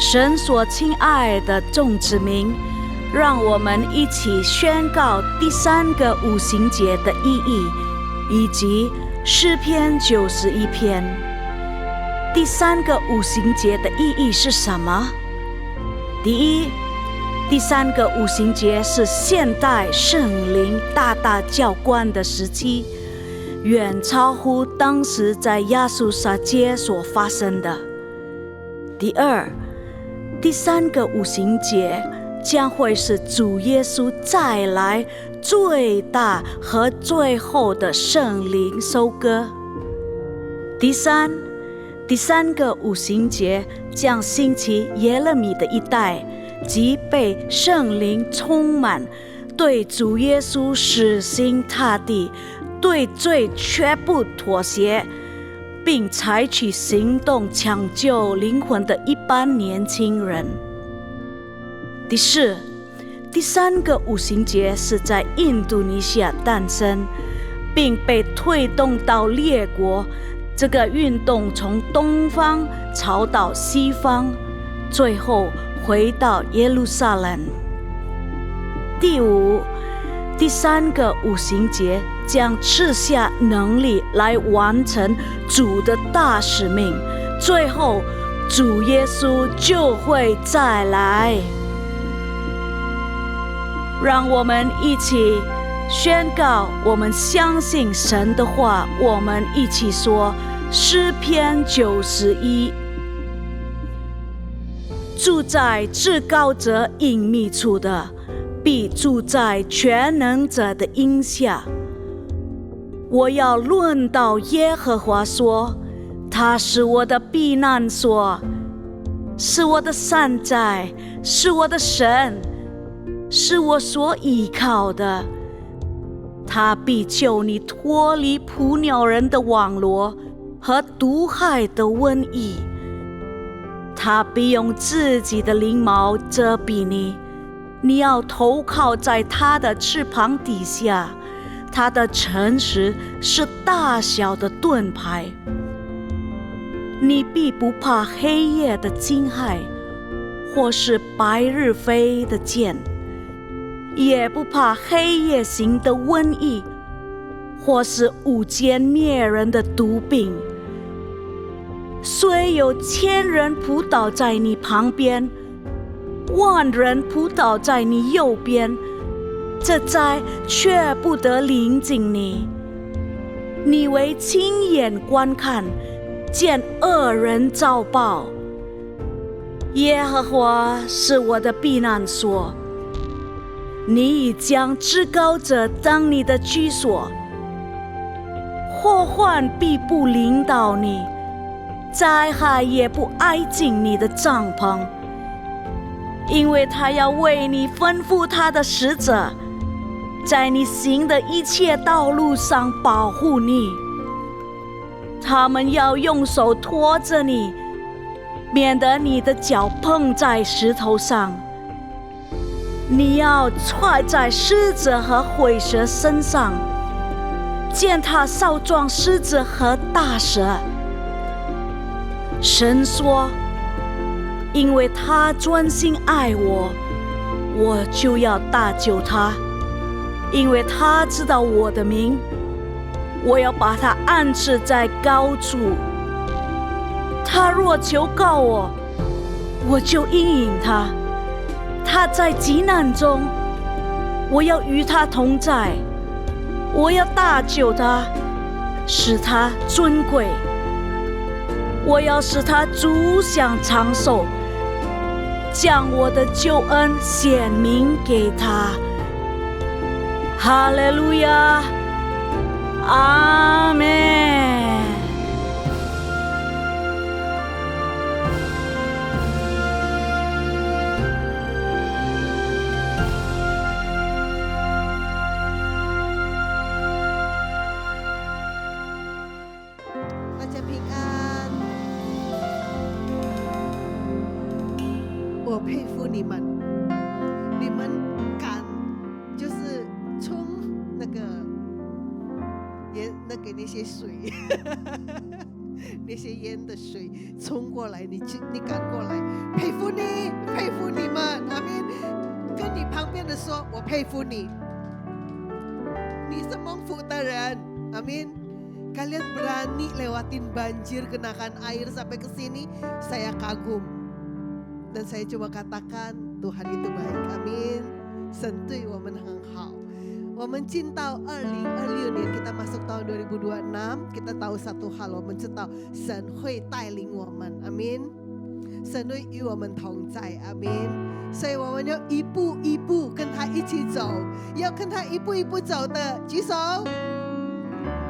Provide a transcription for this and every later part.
神所亲爱的众子民，让我们一起宣告第3个五旬节的意义，以及诗篇91篇。第3个五旬节的意义是什么？第一，第3个五旬节是现代圣灵大大浇灌的时期，远超乎当时在亚述撒街所发生的。第二，第3个五旬节将会是主耶稣再来最大和最后的圣灵收割。第三个五旬节将兴起耶勒米的一代，即被圣灵充满，对主耶稣死心塌地，对罪绝不妥协，并采取行动抢救灵魂的一般年轻人。第四，第3个五旬节是在印度尼西亚诞生，并被推动到列国。这个运动从东方朝到西方，最后回到耶路撒冷。第五，第3个五旬节将赐下能力来完成主的大使命，最后主耶稣就会再来。让我们一起宣告，我们相信神的话。我们一起说诗篇91：住在至高者隐秘处的，必住在全能者的荫下。我要论到耶和华说，他是我的避难所，是我的山寨，是我的神，是我所依靠的。他必救你脱离捕鸟人的网罗和毒害的瘟疫。他必用自己的翎毛遮蔽你，你要投靠在他的翅膀底下。他的诚实是大小的盾牌。你必不怕黑夜的惊骇，或是白日飞的箭，也不怕黑夜行的瘟疫，或是午间灭人的毒病。虽有1000人扑倒在你旁边，10000人扑倒在你右边，这灾却不得临近你。你为亲眼观看，见恶人遭报。耶和华是我的避难所，你已将至高者当你的居所。祸患必不临到你，灾害也不挨近你的帐篷，因为他要为你吩咐他的使者，在你行的一切道路上保护你。他们要用手托着你，免得你的脚碰在石头上。你要踹在狮子和虺蛇身上，践踏少壮狮子和大蛇。神说，因为他专心爱我，我就要搭救他。因为他知道我的名，我要把他安置在高处。他若求告我，我就应允他。他在急难中，我要与他同在。我要搭救他，使他尊贵。我要使他足享长寿，将我的救恩显明给他。哈利路亚，阿们。大家平安。我佩服你们，你们敢就是冲那些水那些淹的水冲过来，你赶过来，佩服你，佩服你们，阿们。跟你旁边的说，我佩服你，你是蒙福的人，阿们。Kalian berani lewatin banjir, kenakan air sampai ke sini, saya kagum. Dan saya cuma katakan Tuhan itu baik, amin. 神对我们很好。我们进到2026年， kita masuk tahun 2026， kita tahu satu hal， 我们知道神会带领我们，阿们。神会与我们同在，阿们。所以我们要一步一步跟他一起走，要跟他一步一步走的举手。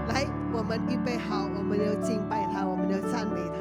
来，我们预备好，我们要敬拜他，我们要赞美他。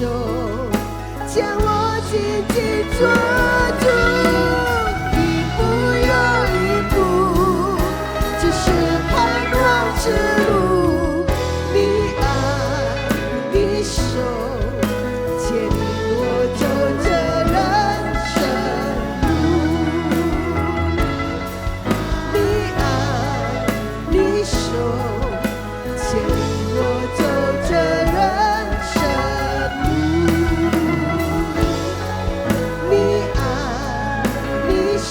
手，将我紧紧抓住，一步又一步，这是盼望之路。你爱的手牵引我走这人生路，你爱的手牵引我走这人生路，你爱的手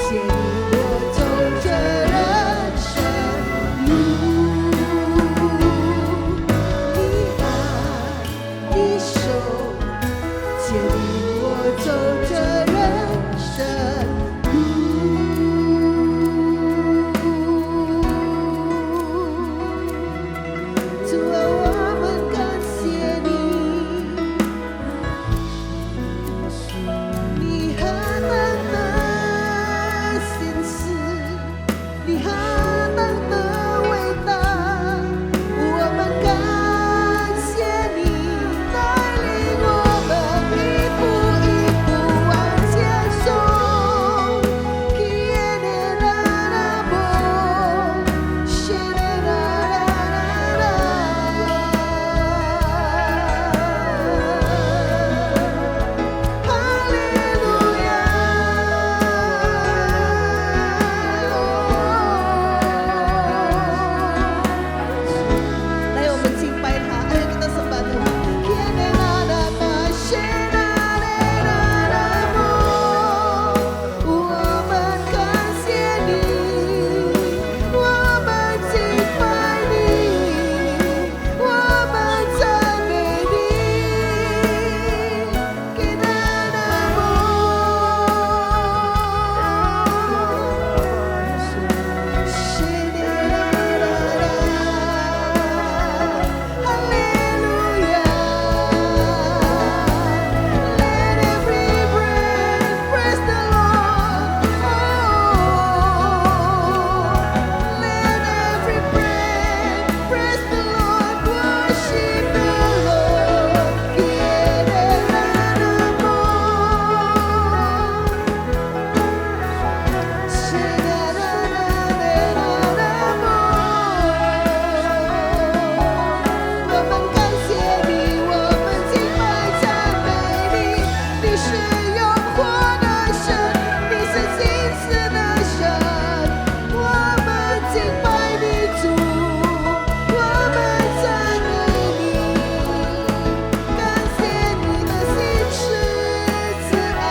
牵引我走这人生路，你爱的手牵引我走这人生路。主啊，我们感谢你，你何等的心思，你何等的伟大，我们感谢你带领我们一步一步往前走。哈利路亚！来，我们敬拜他，ayo kita sembah Tuhan.我们感谢你，我们敬拜你，我们赞美你。给他的梦，是你的哈利路亚。Let every breath praise the Lord. Oh, let every breath praise the Lord. Worship the Lord. Quiere dar amor. 我们感谢你，我们敬拜赞美你，你是永活的神，你是信实的神。我们敬拜你主，我们赞美你，感谢你的信实慈爱。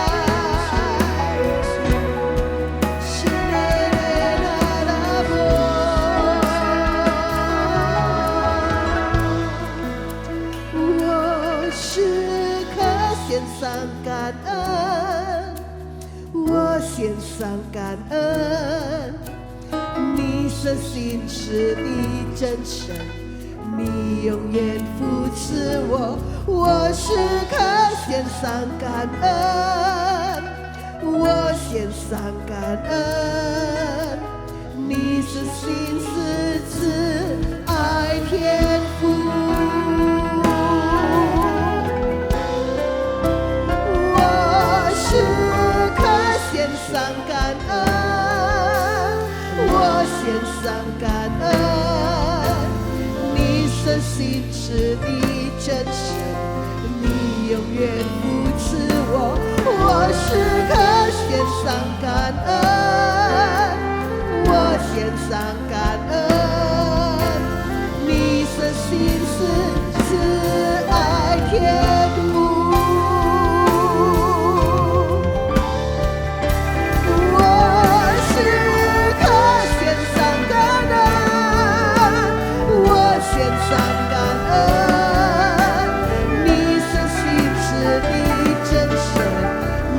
是你的拉波。我时刻献上感恩，我献上感恩，你是信实的真神，你永远扶持我。我时刻献上感恩，我献上感恩，你是信实慈爱天父。我时刻献上感恩，我献上感恩，你是信实的真神，你永远扶持我。我时刻献上感恩，我献上感恩，你是信实慈爱天父。我时刻献上感恩，我献上感恩，你是信实的真神，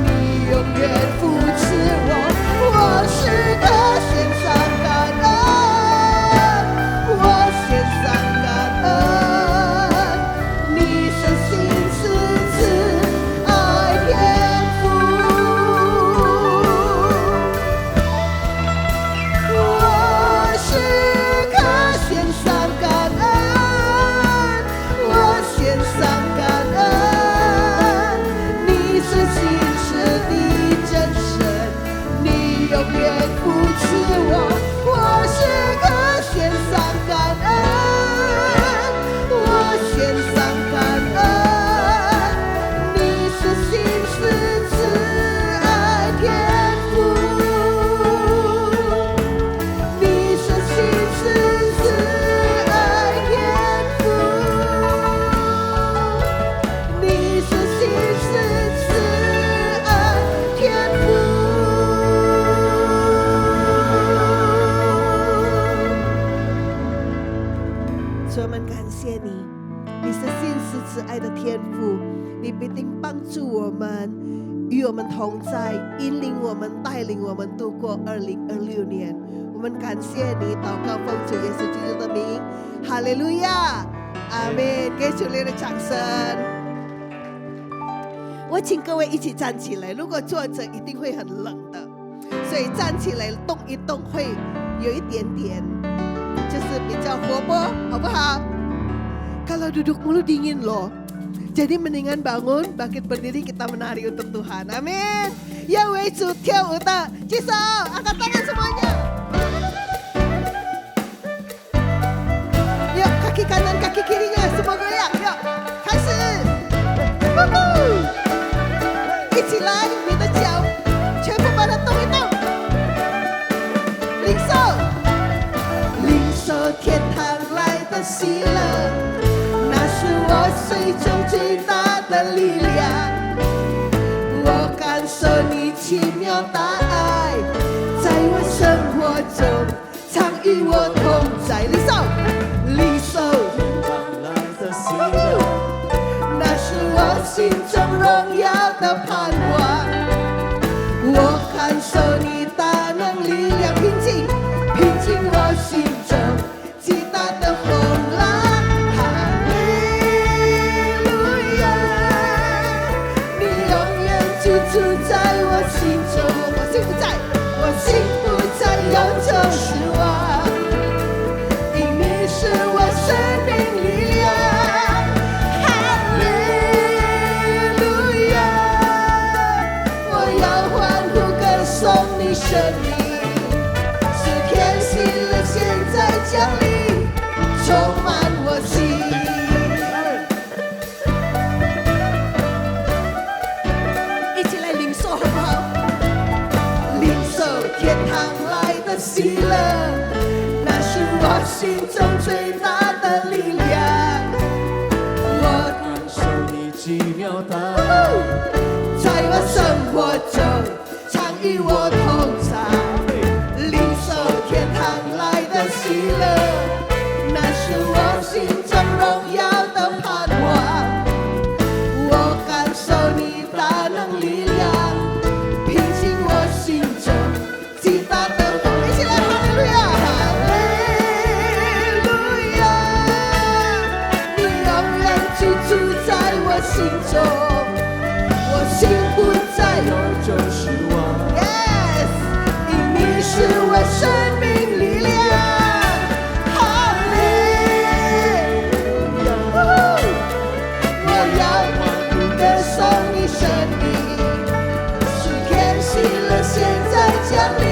你永远扶持我。我时刻献上感恩，我献上感恩，你是信实慈爱天父。我时刻献上感恩，我主，我们感谢你，你是信实慈爱的天父，你必定帮助我们，与我们同在，引领我们，带领我们度过2026年。我们感谢你，祷告奉主耶稣基督的名，哈利路亚，阿门！给主热烈的掌声。我请各位一起站起来，如果坐着一定会很冷的，所以站起来动一动会有一点点，就是比较活泼，好不好？ Kalau duduk mulu dingin loh. Jadi mendingan bangun, bangkit berdiri, kita menari untuk Tuhan. Amin. Ya wei zu tiao wu de, jisou, angkat tangan semuanya. Yuk, kaki kanan, kaki kirinya semua goyang. Yuk, 开始。一起来，你的脚全部把它动一动。领受，领受天堂来的喜乐。 是我水中最大的力量，我感受你奇妙大爱，在我生活中常与我同在。领受，领受，那是我心中荣耀的盼望。我感受你大能力量，平静，平静我心中极大的风浪。 住在我心中，我心不在，我心不再有这失望，因你是我生命力量。哈利路亚！我要欢呼歌颂你生命，是天喜乐现在降临，充满我心。 天堂来的喜乐，那是我心中最大的力量。我感受你奇妙大爱，在我生活中常与我同在。领受天堂来的喜乐，那是我心中荣耀的盼望。我感受你大能力量，平静我心中。 极大的风，一起来，哈利路亚，哈利路亚！你永远居住在我心中，我心不再有这失望。Yes， 因你是我生命力量，哈利路亚！我要歌颂你生命，是天喜乐现在降临。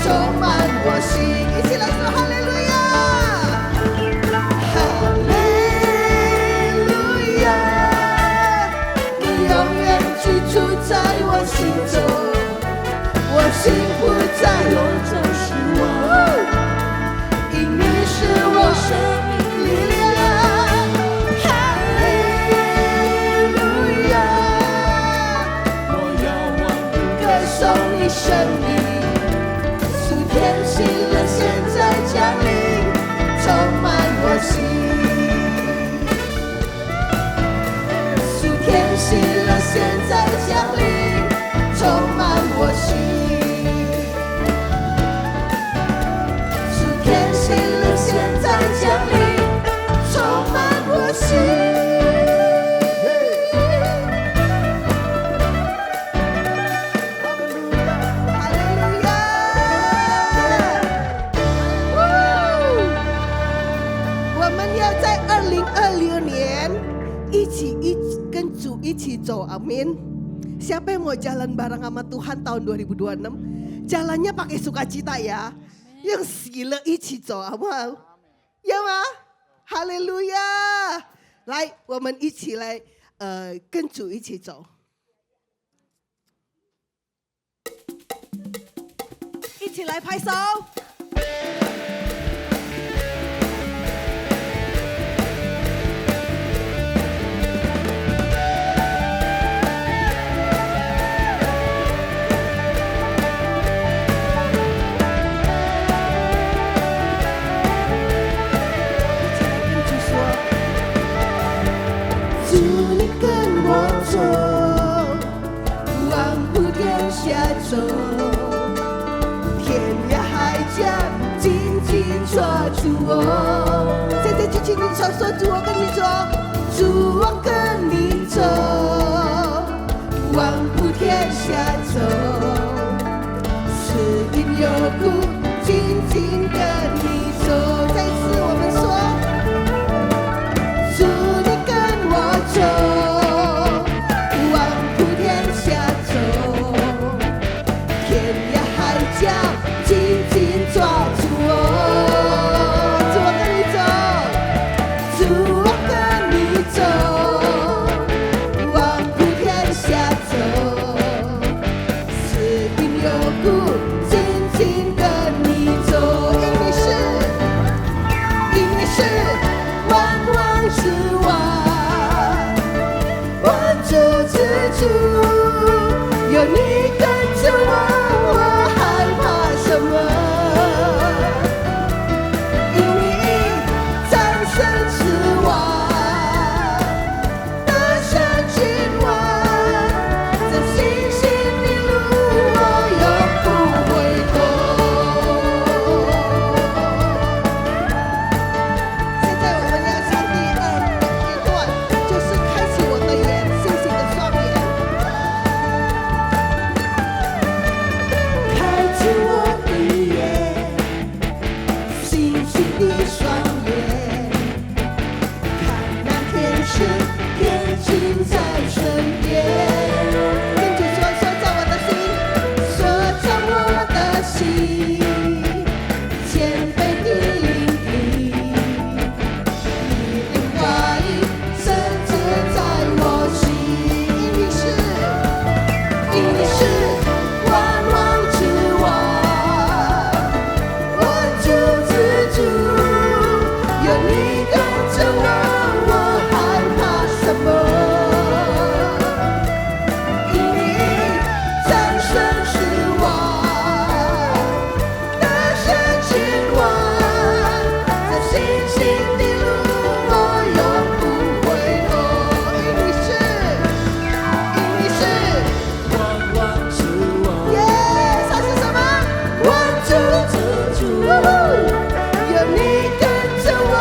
充满我心，一起来说哈利路亚，哈利路亚！你永远居住在我心中，我心不再有这失望，因你是我生命力量，哈利路亚！我要歌颂你生命。 天喜乐现在降临，充满我心。属天喜乐现在降临，充满我心。属天喜乐现在降临，充满我心。 一起走, amin. Siapa yang mau jalan bareng sama Tuhan tahun 2026? Jalannya pakai sukacita ya. Yang sila 一起走, 好不好？要吗？哈利路亚！来，我们一起来，跟主一起走。一起来拍手。我。现在举起你手说，主我跟你走，主我跟你走，往普天下走，是因有故，紧紧跟你走。再次我们说，主你跟我走，往普天下走，天涯海角紧紧抓住我。主我跟你走，主我跟你走，往普天下走，是因有故，紧紧跟你走。因你是万王之王，万主之主，有你跟着我，我害怕什么？因你战胜死亡，大胜君王，这信心的路我永不回头。现在我们要唱第一段，就是开启我的眼，星星的双眼，开启我的眼，星星的双眼，看那天使天君在身边。跟主说，说着我的心，说着我的心，谦卑的聆听，你的话语深植在我心。因你是万王之王，万主之主，有你跟着我，我害怕什么？因你战胜死亡，大胜君王，这信心的路我永不回头。因你是万王之王，耶，他是什么？万主之主，有你跟着我，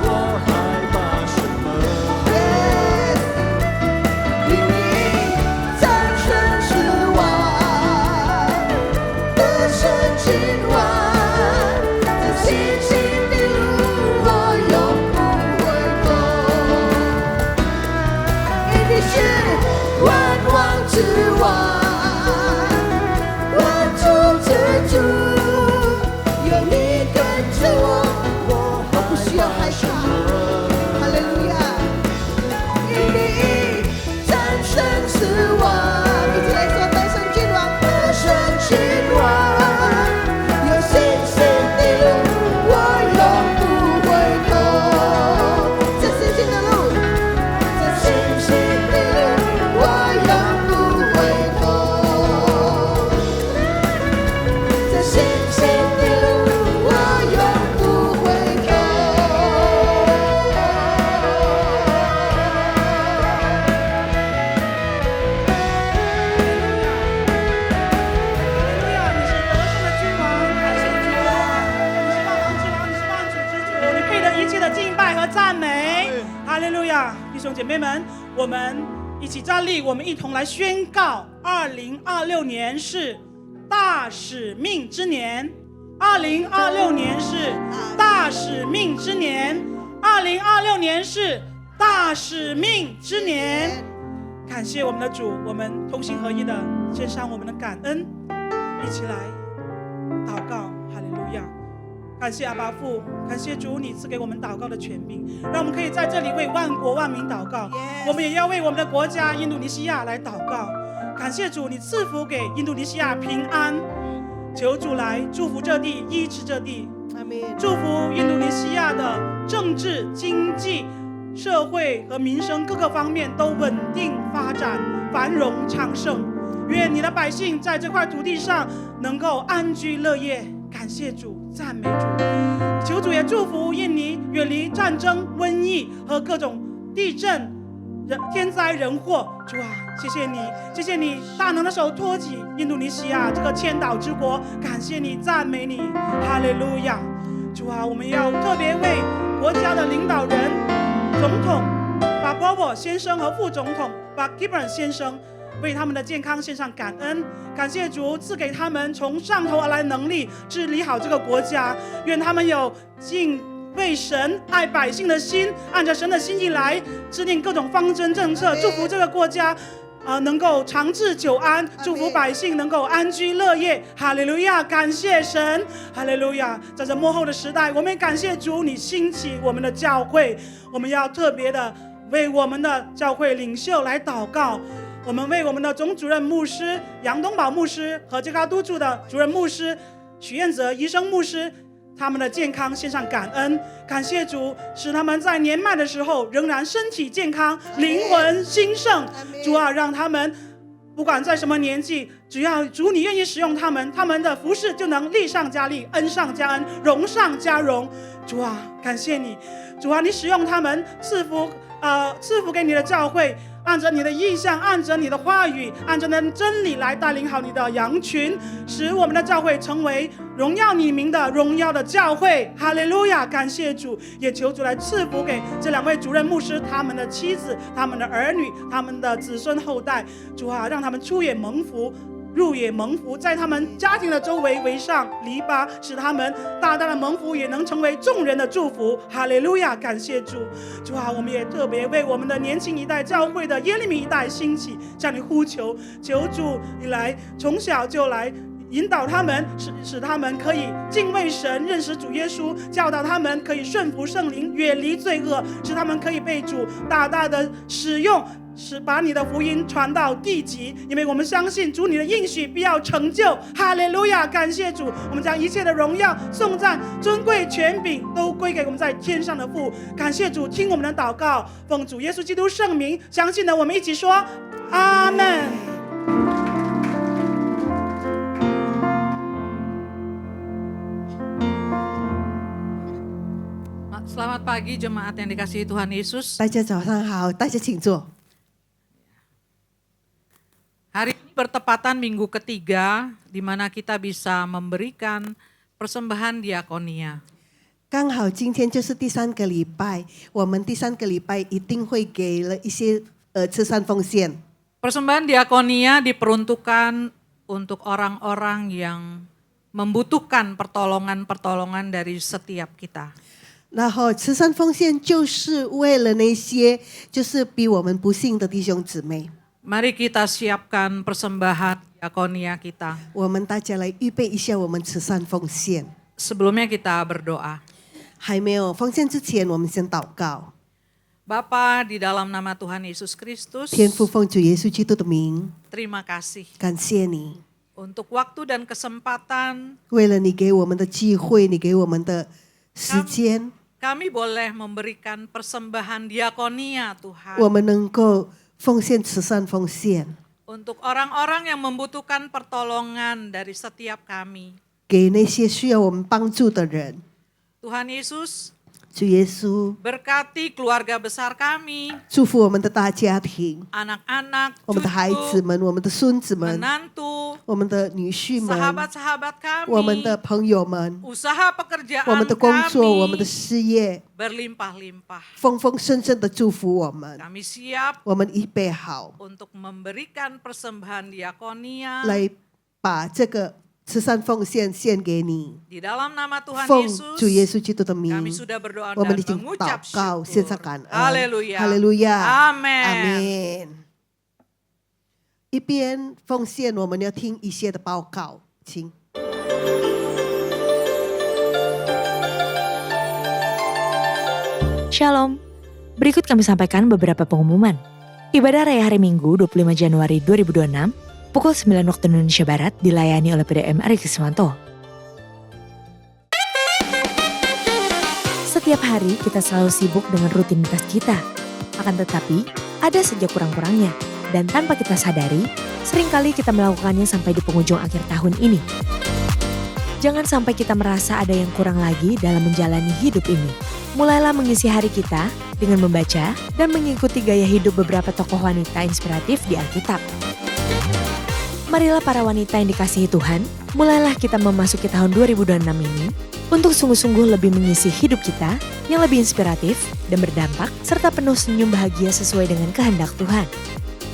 我害怕什么？耶，因你战胜死亡，大胜君王，这信心的路我永不回头。因你是万王之王，万主之主，有你跟着我，我不需要害怕。哈利路亚！因你战胜死亡，一起来说大胜君王，大胜君王，有信心的路我永不回头。这信心的路，这信心的路我永不回头。这信心的路我永不回头。你是得胜的君王，感谢主，你是万王之王，你是万主之主，你配得一切的敬拜和赞美。哈利路亚！弟兄姐妹们，我们一起站立，我们一同来宣告：2026年是大使命之年。2026年是大使命之年。2026年是大使命之年。感谢我们的主，我们同心合一的献上我们的感恩，一起来祷告。哈利路亚！感谢阿爸父，感谢主，你赐给我们祷告的权柄，让我们可以在这里为万国万民祷告。我们也要为我们的国家印度尼西亚来祷告。感谢主，你赐福给印度尼西亚平安，求主来祝福这地，医治这地，阿们。祝福印度尼西亚的政治、经济、社会和民生各个方面都稳定发展，繁荣昌盛。愿你的百姓在这块土地上能够安居乐业。感谢主，赞美主。求主也祝福印尼远离战争、瘟疫和各种地震、天灾人祸。主啊，谢谢你，谢谢你大能的手托起印度尼西亚这个千岛之国。感谢你，赞美你，哈利路亚。主啊，我们要特别为国家的领导人、总统，把波波先生和副总统，把 Gibran 先生，为他们的健康献上感恩。感谢主赐给他们从上头而来的能力，治理好这个国家。愿他们有敬畏神、爱百姓的心，按着神的心意来制定各种方针政策，祝福这个国家能够长治久安，祝福百姓能够安居乐业。哈利路亚，感谢神，哈利路亚。在这末后的时代，我们也感谢主，你兴起我们的教会，我们要特别的为我们的教会领袖来祷告。我们为我们的总主任牧师杨东宝牧师和最高督助的主任牧师许彦泽医生牧师，他们的健康献上感恩。感谢主，使他们在年迈的时候仍然身体健康，灵魂兴盛。主啊，让他们不管在什么年纪，只要主你愿意使用他们，他们的服事就能力上加力，恩上加恩，荣上加荣。主啊，感谢你，主啊，你使用他们赐福给你的教会，按着你的意象，按着你的话语，按着那真理来带领好你的羊群，使我们的教会成为荣耀你名的荣耀的教会。哈利路亚，感谢主，也求主来赐福给这2位主任牧师，他们的妻子，他们的儿女，他们的子孙后代。主啊，让他们出也蒙福，入也蒙福，在他们家庭的周围围上篱笆，使他们大大的蒙福，也能成为众人的祝福。哈利路亚，感谢主。主啊，我们也特别为我们的年轻一代教会的耶利米一代兴起，向你呼求，求主你来从小就来引导他们，使他们可以敬畏神，认识主耶稣，教导他们可以顺服圣灵，远离罪恶，使他们可以被主大大的使用，是把你的福音传到地极。因为我们相信主你的应许必要成就。哈利路亚，感谢主，我们将一切的荣耀、颂赞、尊贵、权柄都归给我们在天上的父。感谢主，听我们的祷告，奉主耶稣基督圣名，相信的我们一起说阿们。Selamat pagi jemaat yang dikasihi Tuhan Yesus. 大家早上好，大家请坐。 Hari ini bertepatan minggu ketiga di mana kita bisa memberikan persembahan diakonia. 刚好今天就是第3个礼拜，我们第3个礼拜一定会给了一些慈善奉献。 Persembahan diakonia diperuntukkan untuk orang-orang yang membutuhkan pertolongan-pertolongan dari setiap kita. 然后慈善奉献就是为了那些就是比我们不幸的弟兄姊妹。 Mari kita siapkan persembahan diakonia kita. 我们大家来预备一下我们慈善奉献。 Sebelumnya kita berdoa. 还没有奉献之前，我们先祷告。 Bapa, di dalam nama Tuhan Yesus Kristus, 天父，奉主耶稣基督的名， terima kasih 感谢你， untuk waktu dan kesempatan 为了你给我们的机会，你给我们的时间， kami boleh memberikan persembahan diakonia Tuhan. 我们能够奉献慈善奉献， Untuk orang-orang yang membutuhkan pertolongan dari setiap kami. 给那些需要我们帮助的人。 Tuhan Yesus, 主耶稣， berkati keluarga besar kami, 祝福我们的大家庭， anak-anak, 我们的孩子 cucu, 们，我们的孙子们， menantu, 我们的女婿们， sahabat-sahabat 我们 kami, 的朋友们， usaha 我 pekerjaan 们的工作，我们的 kami 事业， berlimpah-limpah. 丰丰盛盛的祝福我们。 Kami siap 我们预备好， untuk memberikan persembahan diakonia 来把这个慈善奉献献给你。 di dalam nama Tuhan 奉 Yesus. 主耶稣基督的名， Kami sudah berdoa 我们已 dan 经 mengucap 祷告，献上 syukur. 感恩。 Haleluya. 哈利路亚， Amen. 阿门。一边奉献，我们要听一些的报告，请。 Shalom, berikut kami sampaikan beberapa pengumuman. Ibadah Raya Hari Minggu 25 Januari 2026, pukul 9 waktu Indonesia Barat dilayani oleh PDM Ari Kriswanto. Setiap hari kita selalu sibuk dengan rutinitas kita. Akan tetapi, ada saja kurang-kurangnya. Dan tanpa kita sadari, seringkali kita melakukannya sampai di penghujung akhir tahun ini. Jangan sampai kita merasa ada yang kurang lagi dalam menjalani hidup ini. Mulailah mengisi hari kita dengan membaca dan mengikuti gaya hidup beberapa tokoh wanita inspiratif di Alkitab. Marilah para wanita yang dikasihi Tuhan, mulailah kita memasuki tahun 2026 ini untuk sungguh-sungguh lebih mengisi hidup kita yang lebih inspiratif dan berdampak serta penuh senyum bahagia sesuai dengan kehendak Tuhan.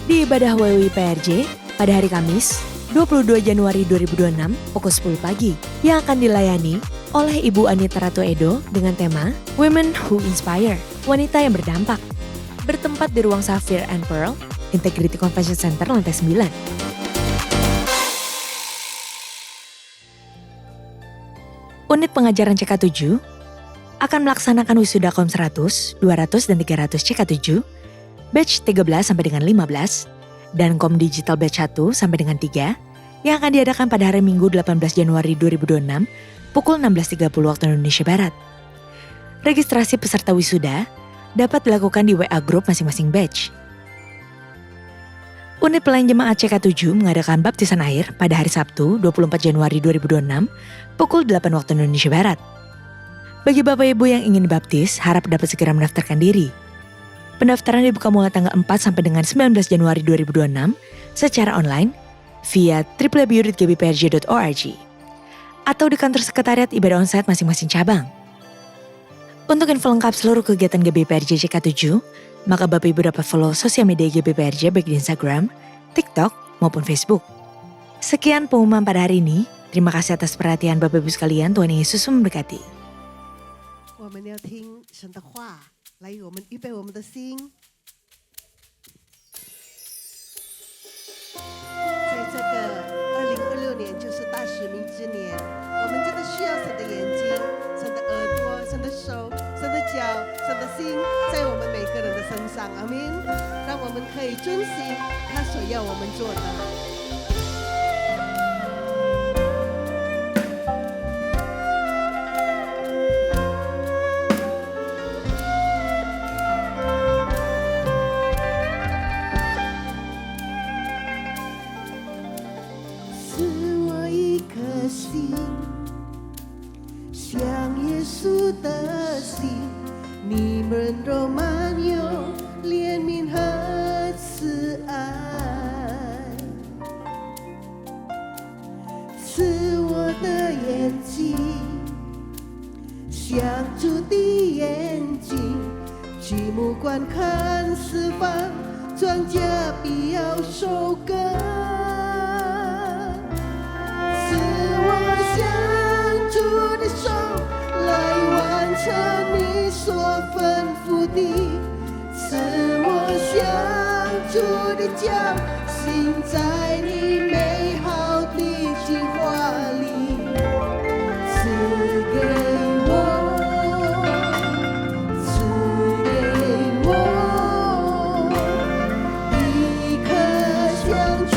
Di ibadah WWPRJ pada hari Kamis 22 Januari 2026 pukul 10 pagi yang akan dilayani oleh Ibu Anita Ratu Edo dengan tema Women Who Inspire, Wanita yang Berdampak, bertempat di ruang Sapphire and Pearl, Integrity Convention Center lantai 9. Unit pengajaran CK7 akan melaksanakan wisuda KOM 100, 200, dan 300 CK7, batch 13 sampai dengan 15, dan KOM Digital batch 1 sampai dengan 3, yang akan diadakan pada hari Minggu 18 Januari 2026, pukul 16.30 waktu Indonesia Barat. Registrasi peserta wisuda dapat dilakukan di WA Group masing-masing batch. Unit pelayan jemaat CK7 mengadakan baptisan air pada hari Sabtu 24 Januari 2026 pukul 8 waktu Indonesia Barat. Bagi Bapak Ibu yang ingin dibaptis, harap dapat segera mendaftarkan diri. Pendaftaran dibuka mulai tanggal 4 sampai dengan 19 Januari 2026 secara online via www.gbprj.org atau di kantor sekretariat ibadah onsite masing-masing cabang. Untuk info lengkap seluruh kegiatan GBPRJ CK7, maka Bapak Ibu dapat follow sosial media GBPRJ baik di Instagram, TikTok, maupun Facebook. Sekian pengumuman pada hari ini. Terima kasih atas perhatian Bapak Ibu sekalian. Tuhan Yesus memberkati. 我们要听神的话，来，我们预备我们的心。在这个2026年，就是大使命之年，我们真的需要神的眼睛、神的耳朵、神的手、神的脚、神的心，在我们每个人的身上，阿们。让我们可以遵行他所要我们做的。像耶稣的心，你们若满有怜悯和慈爱，赐我的眼睛，像主的眼睛，举目观看四方，庄稼必要收割。主的手来完成你所吩咐的，赐我像主的脚，行在你美好的计划里，赐给我，赐给我一颗像主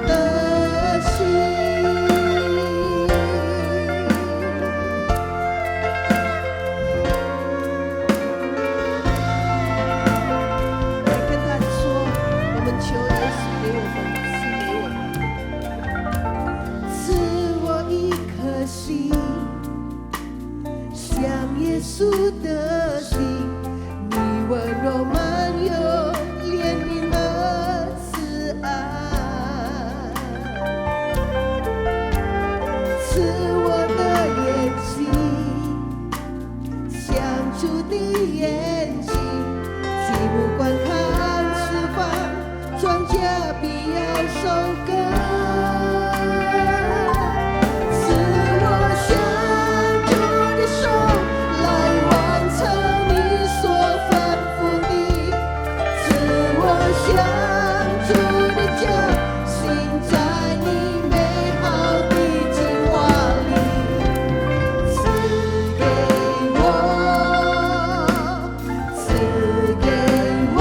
的心。耶稣的心，你温柔满有怜悯和慈爱，赐我的眼睛，像主的眼睛，举目观看四方，庄稼必要收割。赐给我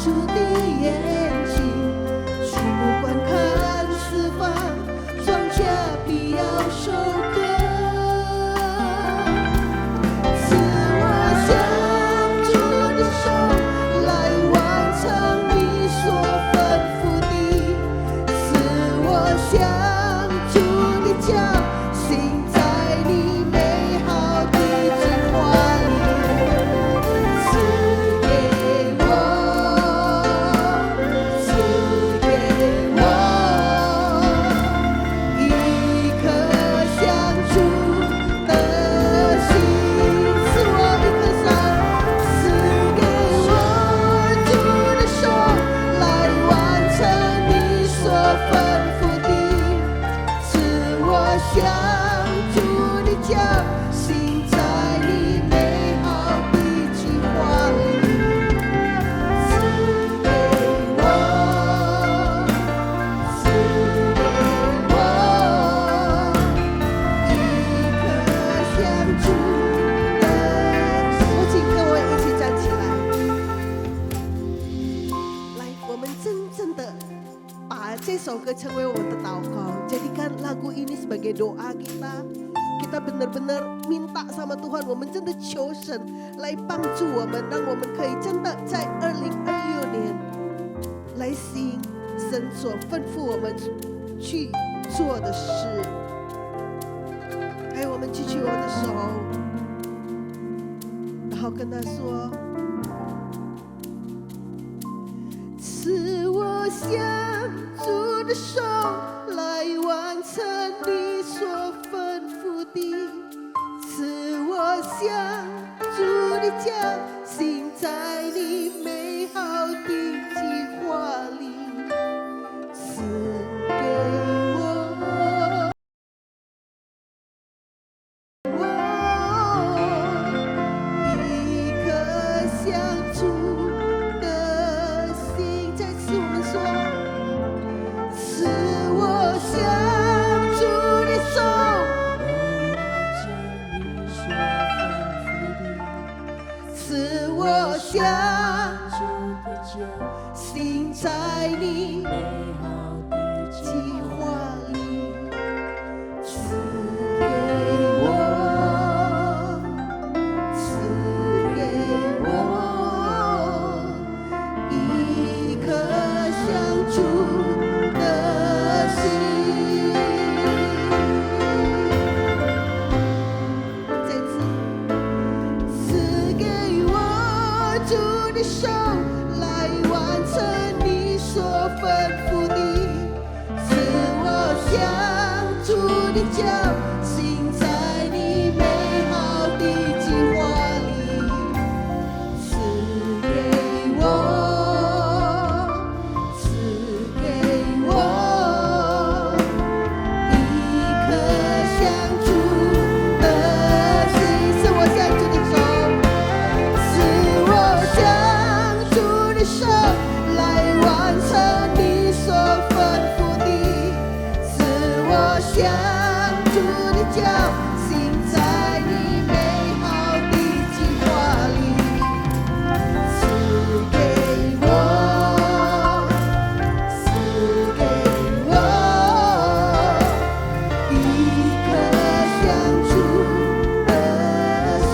主的眼睛，举目观看四方，庄稼必要收割。赐我向主的手来完成你所吩咐的，赐我向主的脚行在你美好的计划里。赐给我，赐给我一颗向主的心，赐我一颗心，赐给我主的手来完成你所吩咐的，赐我向主的脚行在你美好的计划里。赐给我，赐给我一颗向主的心。我请各位一起站起来，来，我们真正的把这首歌成为我们的祷告，jadikan lagu ini sebagai doa kita. Kita benar-benar minta sama Tuhan，我们真的求神来帮助我们，让我们可以真的在2026年来行神所吩咐我们去做的事。哎，我们举起我们的手，然后跟他说：赐我向主的手来完成你所吩咐的，赐我向主的脚行在你美好的计划里。赐给我，一颗向主的心。再次我们说，赐我向主的手，赐我向行在你计划里。赐给我，赐给我一颗向主的心。再次，赐给我主的手来完成你所吩咐的，赐我向主的脚行在你美好的计划里。赐给我，赐给我一颗向主的心，赐我向主的手，赐我向主的手来完成你所吩咐的，赐我向主的脚行在你美好的计划里。赐给我，赐给我一颗向主的心。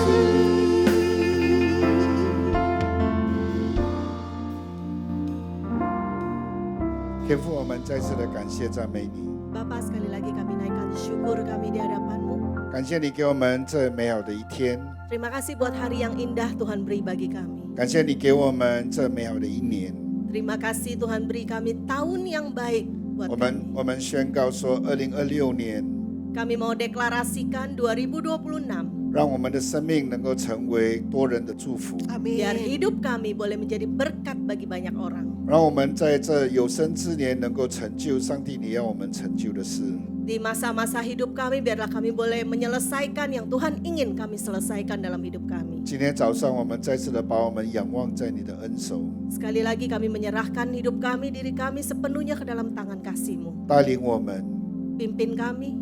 天父，我们再次的感谢赞美你， Bapa, sekali lagi kami naikkan syukur kami di hadapan-Mu. 感谢你给我们这美好的一天， Terima kasih buat hari yang indah Tuhan beri bagi kami. 感谢你给我们这美好的一年。 Terima kasih Tuhan beri kami tahun yang baik buat 我 kami. 们宣告说，2026年 Kami mau deklarasikan 2026. 让我们的生命能够成为多人的祝福， Biar hidup kami boleh menjadi berkat bagi banyak orang. 让我们在这有生之年能够成就上帝你要我们成就的事。 Di masa-masa hidup kami, biarlah kami boleh menyelesaikan yang Tuhan ingin kami selesaikan dalam hidup kami. 今天早上我们再次的把我们仰望在你的恩手， Sekali lagi kami menyerahkan hidup kami, diri kami sepenuhnya ke dalam tangan kasih-Mu. 带领我们， Pimpin kami,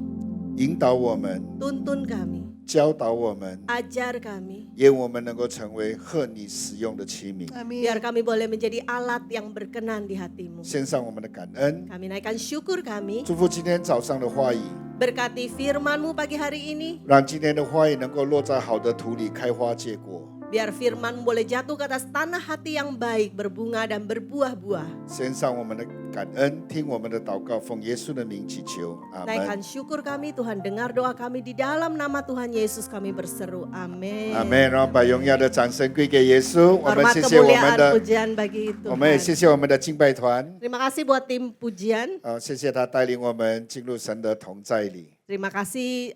引导我们， tuntun kami, 教导我们， ajar kami, 愿我们能够成为合你使用的器皿。 Amin. biar kami boleh menjadi alat yang berkenan di hatimu. 献上我们的感恩， Kami naikkan syukur kami, 祝福今天早上的话语， berkati firman-Mu pagi hari ini, 让今天的话语能够落在好的土里，开花结果。 biar firman boleh jatuh ke atas tanah hati yang baik, berbunga dan berbuah-buah. 献上我们的感恩，听我们的祷告，奉耶稣的名祈求，阿门。 Naikkan syukur kami, Tuhan dengar doa kami di dalam nama Tuhan Yesus kami berseru, amin. 阿门。让我们把荣耀的掌声归给耶稣。我们 Hormat 谢谢我们 kemuliaan 的， pujian bagi 我们也 Tuhan. 谢谢我们的敬拜团。 Terima kasih buat tim pujian. 谢谢他带领我们进入神的同在里。 Terima kasih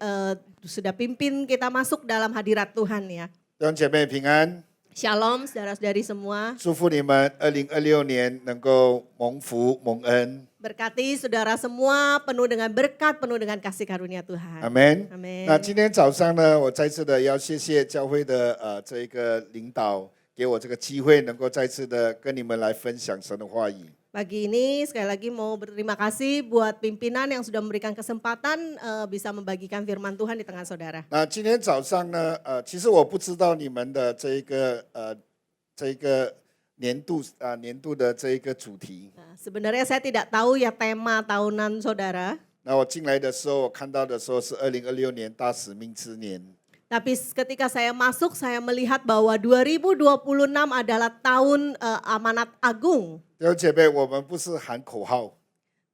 sudah pimpin kita masuk dalam hadirat Tuhan ya. 弟兄姐妹平安， Shalom saudara-saudari semua. 祝福你们2026年能够蒙福蒙恩， Berkati saudara semua penuh dengan berkat, penuh dengan kasih karunia 阿 Tuhan. 门。 Amin. 那今天早上呢，我再次的要谢谢教会的这一个领导，给我这个机会，能够再次的跟你们来分享神的话语。 Pagi ini sekali lagi mau berterima kasih buat pimpinan yang sudah memberikan kesempatan bisa membagikan firman Tuhan di tengah saudara. 那今天早上呢，其实我不知道你们的这一个年度的这一个主题。 Nah, sebenarnya saya tidak tahu ya tema tahunan saudara. 那我进来的时候，我看到的时候是2026年大使命之年。 Tapi ketika saya masuk, saya melihat bahwa 2026 adalah tahun amanat agung. 弟兄姐妹，我们不是喊口号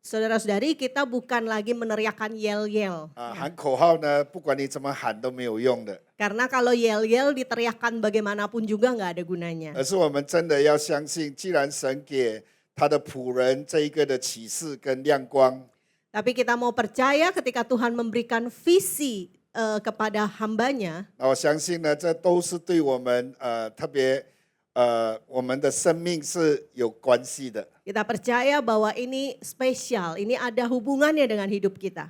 Saudara-saudari, kita bukan lagi meneriakan yel-yel. 喊口号呢，不管你怎么喊都没有用的， Karena kalau yel-yel diteriakkan bagaimanapun juga nggak ada gunanya. 而是我们真的要相信，既然神给他的仆人这一个的启示跟亮光， Tapi kita mau percaya ketika Tuhan memberikan visi kepada hambanya, 那我相信呢，这都是对我们特别我们的生命是有关系的。 kita percaya bahwa ini spesial, ini ada hubungannya dengan hidup kita.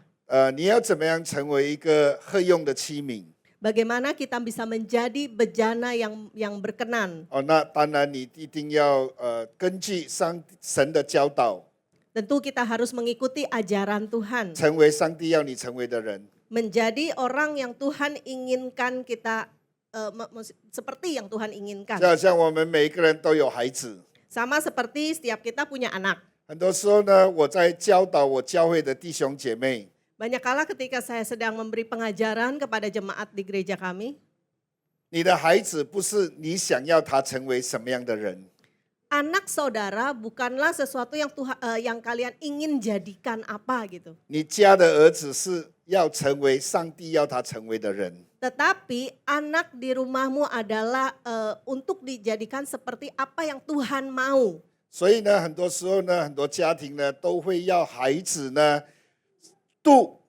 你要怎么样成为一个合用的器皿？ Bagaimana kita bisa menjadi bejana yang berkenan. 那当然你一定要根据神的教导， Tentu kita harus mengikuti ajaran Tuhan. 成为上帝要你成为的人。 Menjadi orang yang Tuhan inginkan kita, seperti yang Tuhan 就 inginkan. 好像我们每一个人都有孩子， Sama seperti setiap kita punya anak. 很多时候呢，我在教导我教会的弟兄姐妹， Banyak kala ketika saya sedang memberi pengajaran kepada jemaat di gereja kami, 你的孩子不是你想要他成为什么样的人， anak saudara bukanlah sesuatu yang kalian ingin jadikan apa gitu. 你家的儿子是要成为上帝要他成为的人。 Tetapi anak di rumahmu adalah untuk dijadikan seperti apa yang Tuhan mau. 所以呢，很多时候呢，很多家庭呢都会要孩子呢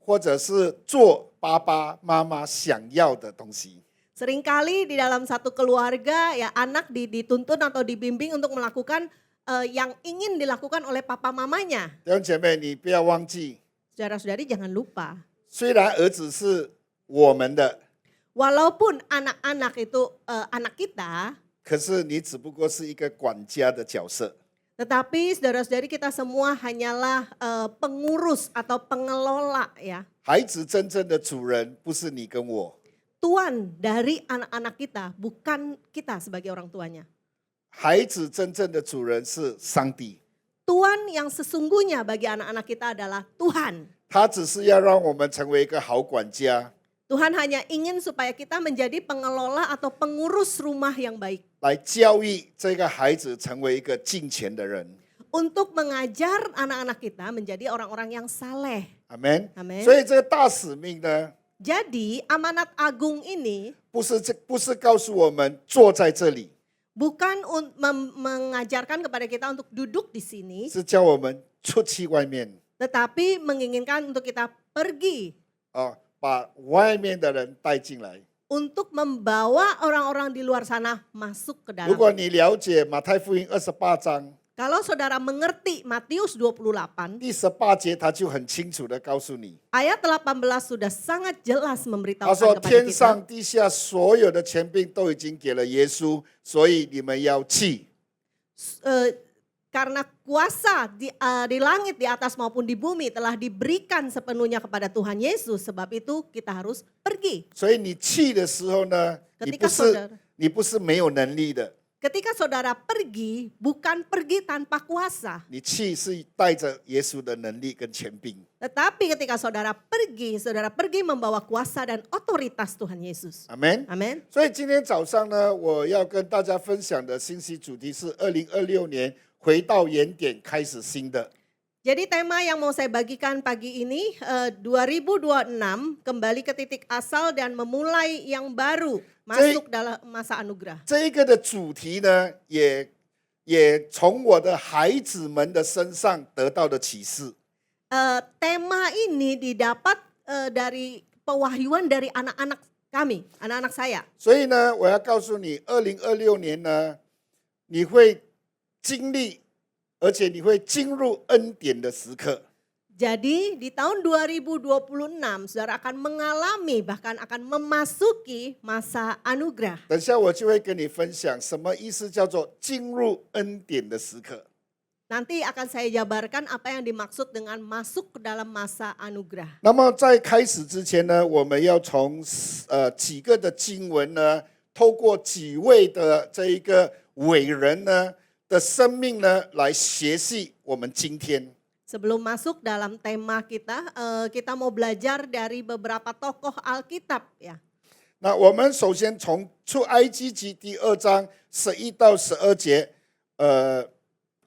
或者是做爸爸妈妈想要的东西。 Seringkali di dalam satu keluarga ya anak dituntun atau dibimbing untuk melakukan yang ingin dilakukan oleh papa mamanya. 弟兄姐妹，你不要忘记， Saudara-saudari jangan lupa, 虽然儿子是我们的， walaupun anak-anak itu anak kita, 可是你只不过是一个管家的角色。 tetapi saudara-saudari kita semua hanyalah pengurus atau pengelola ya. 孩子真正的主人不是你跟我， Tuan dari anak-anak kita, bukan kita sebagai orang tuanya. 孩子真正的主人是上帝。 Tuan yang sesungguhnya bagi anak-anak kita adalah Tuhan. 他只是要让我们成为一个好管家， Tuhan hanya ingin supaya kita menjadi pengelola atau pengurus rumah yang baik. 来教育这个孩子成为一个敬虔的人。 Untuk mengajar anak-anak kita menjadi orang-orang yang saleh. 阿门。 Amen. 所以这个大使命呢， Jadi amanat agung ini 不是告诉我们坐在这里， bukan mengajarkan kepada kita untuk duduk di sini, 是叫我们出去外面， tetapi menginginkan untuk kita pergi 把外面的人带进来。 untuk membawa orang-orang di luar sana masuk ke 如 dalam. 果你了解马太福音28章 Kalau saudara mengerti Matius 28, 第18节，他就很清楚的告诉你， ayat 18 sudah sangat jelas 他 memberitahukan 说 kepada 天 kita. 上地下所有的权柄都已经给了耶稣，所以你们要去。karena kuasa di langit, di atas maupun di bumi telah diberikan sepenuhnya kepada Tuhan Yesus. Sebab itu kita harus pergi. 所以你去的时候呢， Ketika saudara 你不是没有能力的， Ketika saudara pergi, bukan pergi tanpa kuasa. 你去是带着耶稣的能力跟权柄。 Tetapi ketika saudara pergi membawa kuasa dan otoritas Tuhan Yesus. 阿门。 Amin. 所以今天早上呢，我要跟大家分享的信息主题是2026年回到原点，开始新的。 Jadi tema yang mau saya bagikan pagi ini 2026 kembali ke titik asal dan memulai yang baru, masuk dalam masa anugerah. 这一个的主题呢，也从我的孩子们的身上得到的启示。 Tema ini didapat dari pewahyuan dari anak-anak kami, anak-anak saya. 所以呢，我要告诉你，2026年呢，你会经历，而且你会进入恩典的时刻。 Jadi di tahun 2026 saudara akan mengalami bahkan akan memasuki masa anugerah. 等一下我就会跟你分享什么意思叫做进入恩典的时刻。 Nanti akan saya jabarkan apa yang dimaksud dengan masuk ke dalam masa anugerah. 那么在开始之前呢，我们要从几个的经文呢，透过几位的这一个伟人呢的生命呢，来学习我们今天。 Sebelum masuk dalam tema kita, kita mau belajar dari beberapa tokoh Alkitab ya. 那我们首先从出埃及记第2章11到12节，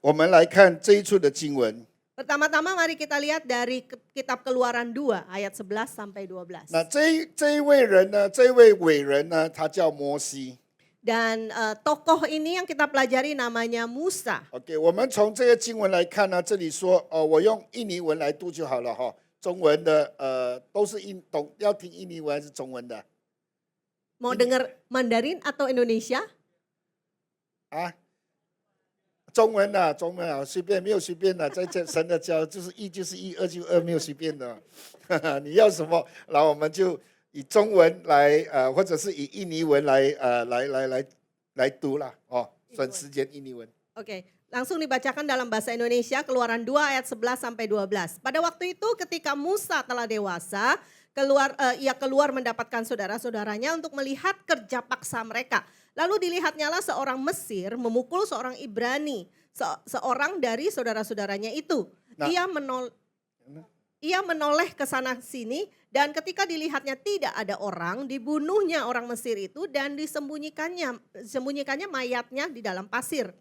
我们来看这一处的经文。 Pertama-tama mari kita lihat dari kitab Keluaran 2 ayat 11 sampai 12. 那这一位人呢，这一位伟人呢，他叫摩西。 Dan tokoh ini yang kita pelajari namanya Musa. OK， 我们从这个经文来看呢，这里说，我用印尼文来读就好了哈。中文的都是要听印尼文还是中文的？ Mau dengar Mandarin atau Indonesia? 啊，中文啊，中文啊，随便没有随便的，在这神的教就是一就是一，二就二，没有随便的。你要什么，然后我们就以中文来或者是以印尼文来读啦，哦，省时间印尼文。 Oke, langsung dibacakan dalam bahasa Indonesia Keluaran 2 ayat 11 sampai 12. Pada waktu itu ketika Musa telah dewasa, ia keluar mendapatkan saudara-saudaranya untuk melihat kerja paksa mereka. Lalu dilihatnyalah seorang Mesir memukul seorang Ibrani, seorang dari saudara-saudaranya itu. Nah. Ia menoleh ke sana sini dan ketika dilihatnya tidak ada orang, dibunuhnya orang Mesir itu dan disembunyikannya mayatnya di dalam pasir.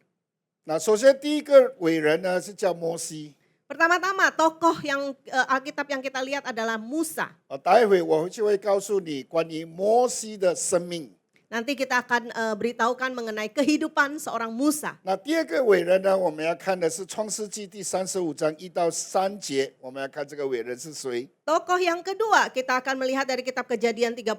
那首先第一个伟人呢是叫摩西。 Pertama-tama tokoh yang Alkitab yang kita lihat adalah Musa. 待会我就会告诉你关于摩西的生命。 Nanti kita akan beritahukan mengenai kehidupan seorang Musa. 那第二个伟人呢，我们要看的是创世纪第35章1到3节，我们要看这个伟人是谁。 Tokoh yang kedua kita akan melihat dari kitab Kejadian 35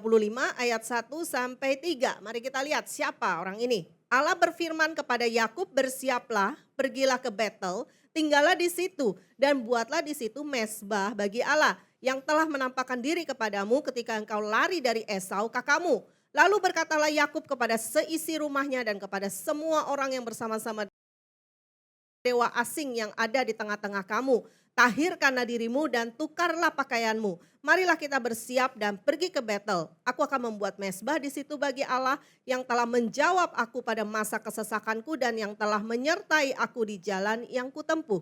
ayat 1 sampai 3. Mari kita lihat siapa orang ini. Allah berfirman kepada Yakub, bersiaplah, pergilah ke Betel, tinggallah di situ dan buatlah di situ mezbah bagi Allah yang telah menampakkan diri kepadamu ketika engkau lari dari Esau kakakmu. Lalu berkatalah Yakub kepada seisi rumahnya dan kepada semua orang yang bersama-sama dewa asing yang ada di tengah-tengah kamu. Tahirkanlah dirimu dan tukarlah pakaianmu. Marilah kita bersiap dan pergi ke Betel. Aku akan membuat mezbah di situ bagi Allah yang telah menjawab aku pada masa kesesakanku dan yang telah menyertai aku di jalan yang kutempuh.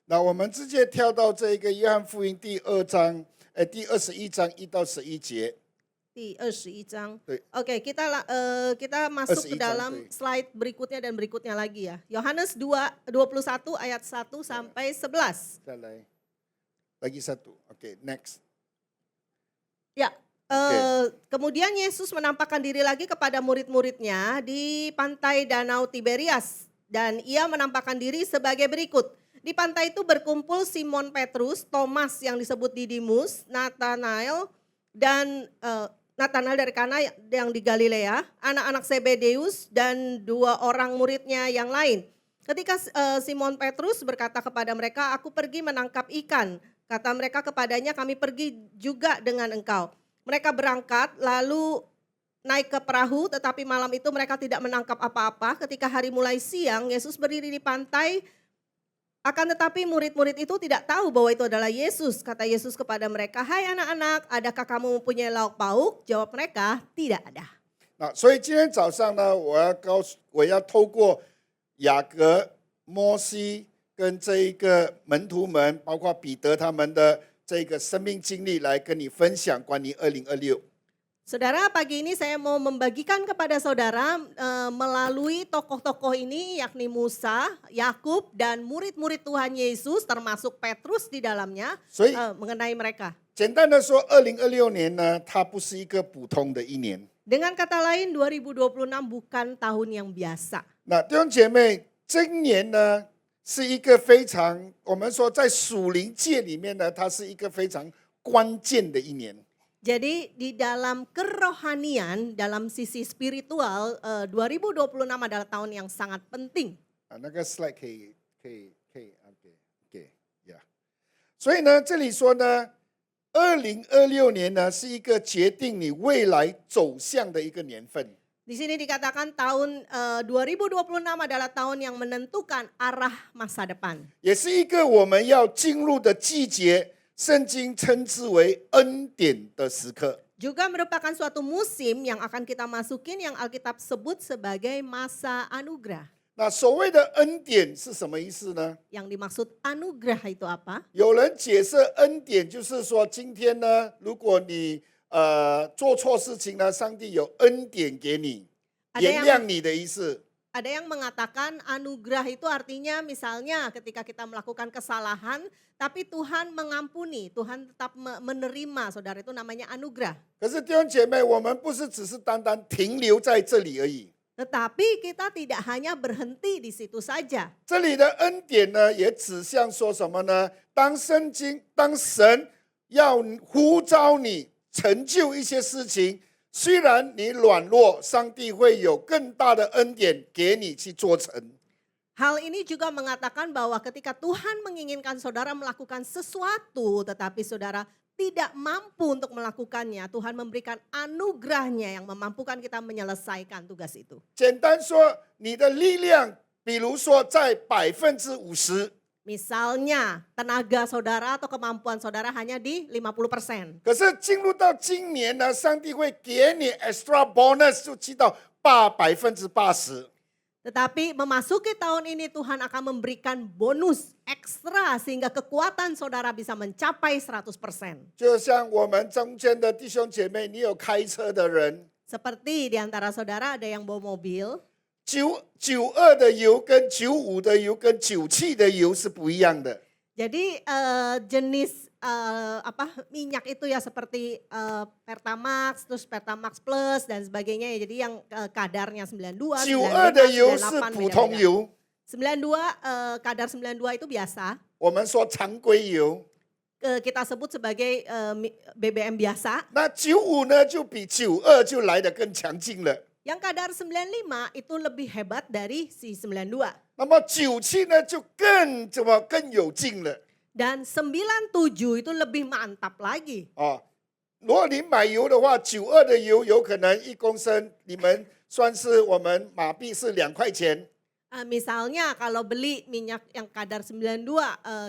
那我们直接跳到这个约翰福音第21章1到11节。 Di 21 章. Baik. Oke, kita masuk ke 21 dalam baik. slide berikutnya dan berikutnya lagi ya. Yohanes 21 ayat 1 sampai 11. 再来，lagi satu. Oke, next. Ya, kemudian Yesus menampakkan diri lagi kepada murid-muridnya di pantai Danau Tiberias. Dan ia menampakkan diri sebagai berikut. Di pantai itu berkumpul Simon Petrus, Thomas yang disebut Didimus, Nathanael dari Kana yang di Galilea, anak-anak Zebedeus dan 2 orang muridnya yang lain. Ketika Simon Petrus berkata kepada mereka, aku pergi menangkap ikan. Kata mereka kepadanya, kami pergi juga dengan engkau. Mereka berangkat lalu naik ke perahu, tetapi malam itu mereka tidak menangkap apa-apa. Ketika hari mulai siang, Yesus berdiri di pantai Akan tetapi murid-murid itu tidak tahu bahwa itu adalah Yesus. Kata Yesus kepada mereka, "Hai anak-anak, adakah kamu mempunyai lauk pauk?" Jawab mereka, "Tidak ada." 那所以今天早上呢，我要透过雅各、摩西跟这一个门徒们，包括彼得他们的这个生命经历，来跟你分享关于2026。 Saudara, pagi ini saya mau membagikan kepada saudara melalui tokoh-tokoh ini, yakni Musa, Yakub, dan murid-murid Tuhan Yesus, termasuk Petrus di dalamnya, 所以 mengenai mereka. 简单的说，2026年呢，它不是一个普通的一年。 Dengan kata lain, 2026 bukan tahun yang biasa. 那弟兄姐妹，今年呢是一个非常，我们说在属灵界里面呢，它是一个非常关键的一年。 Jadi di dalam kerohanian, dalam sisi spiritual, 2026 adalah tahun yang sangat penting. 那个 slide 可以 ，OK，呀。所以呢，这里说呢，2026年呢是一个决定你未来走向的一个年份。 Di sini dikatakan tahun 2026 adalah tahun yang menentukan arah masa depan. 也是一个我们要进入的季节，圣经称之为恩典的时刻。 Juga merupakan suatu musim yang akan kita masukin yang Alkitab sebut sebagai masa anugerah. 那所谓的恩典是什么意思呢？ Yang dimaksud anugerah itu apa? 有人解释恩典就是说，今天呢，如果你做错事情呢，上帝有恩典给你， Ada 原 yang 谅你的意思。 Ada yang mengatakan anugerah itu artinya misalnya ketika kita melakukan kesalahan, tapi Tuhan mengampuni, Tuhan tetap menerima, saudara, itu namanya anugerah. 可是弟兄姐妹，我们不是只是单单停留在这里而已。 Tetapi kita tidak hanya berhenti di situ saja. 这里的恩典呢，也指向说什么呢？当神要呼召你成就一些事情，虽然你软弱，上帝会有更大的恩典给你去做成。 Hal ini juga mengatakan bahwa ketika Tuhan menginginkan saudara melakukan sesuatu, tetapi saudara tidak mampu untuk melakukannya, Tuhan memberikan anugerahnya yang memampukan kita menyelesaikan tugas itu. 简单说，你的力量，比如说在50%， Misalnya tenaga saudara atau kemampuan saudara hanya di 50%. 可是进入到今年呢，上帝会给你 extra bonus， 就去到80%。 Tetapi memasuki tahun ini Tuhan akan memberikan bonus ekstra sehingga kekuatan saudara bisa mencapai 100%. 就像我们中间的弟兄姐妹，你有开车的人， Seperti di antara saudara ada yang bawa mobil, 92的油跟95的油跟97的油是不一样的。 jadi jenis minyak itu ya seperti Pertamax, terus Pertamax Plus dan sebagainya ya. Jadi yang kadarnya 92, 92的油是 98, 普通 beda-beda. 油， 92 kadar 92 itu biasa. 我们说常规油。 Kita sebut sebagai BBM biasa. 那95呢，就比92就来得更强劲了。 Yang kadar 95 itu lebih hebat dari si 92. 那么97呢，就更有劲了。 Dan 97 itu lebih mantap lagi. 哦，如果你买油的话，92的油有可能1公升，你们算是我们马币是2块钱。 Misalnya kalau beli minyak yang kadar 92,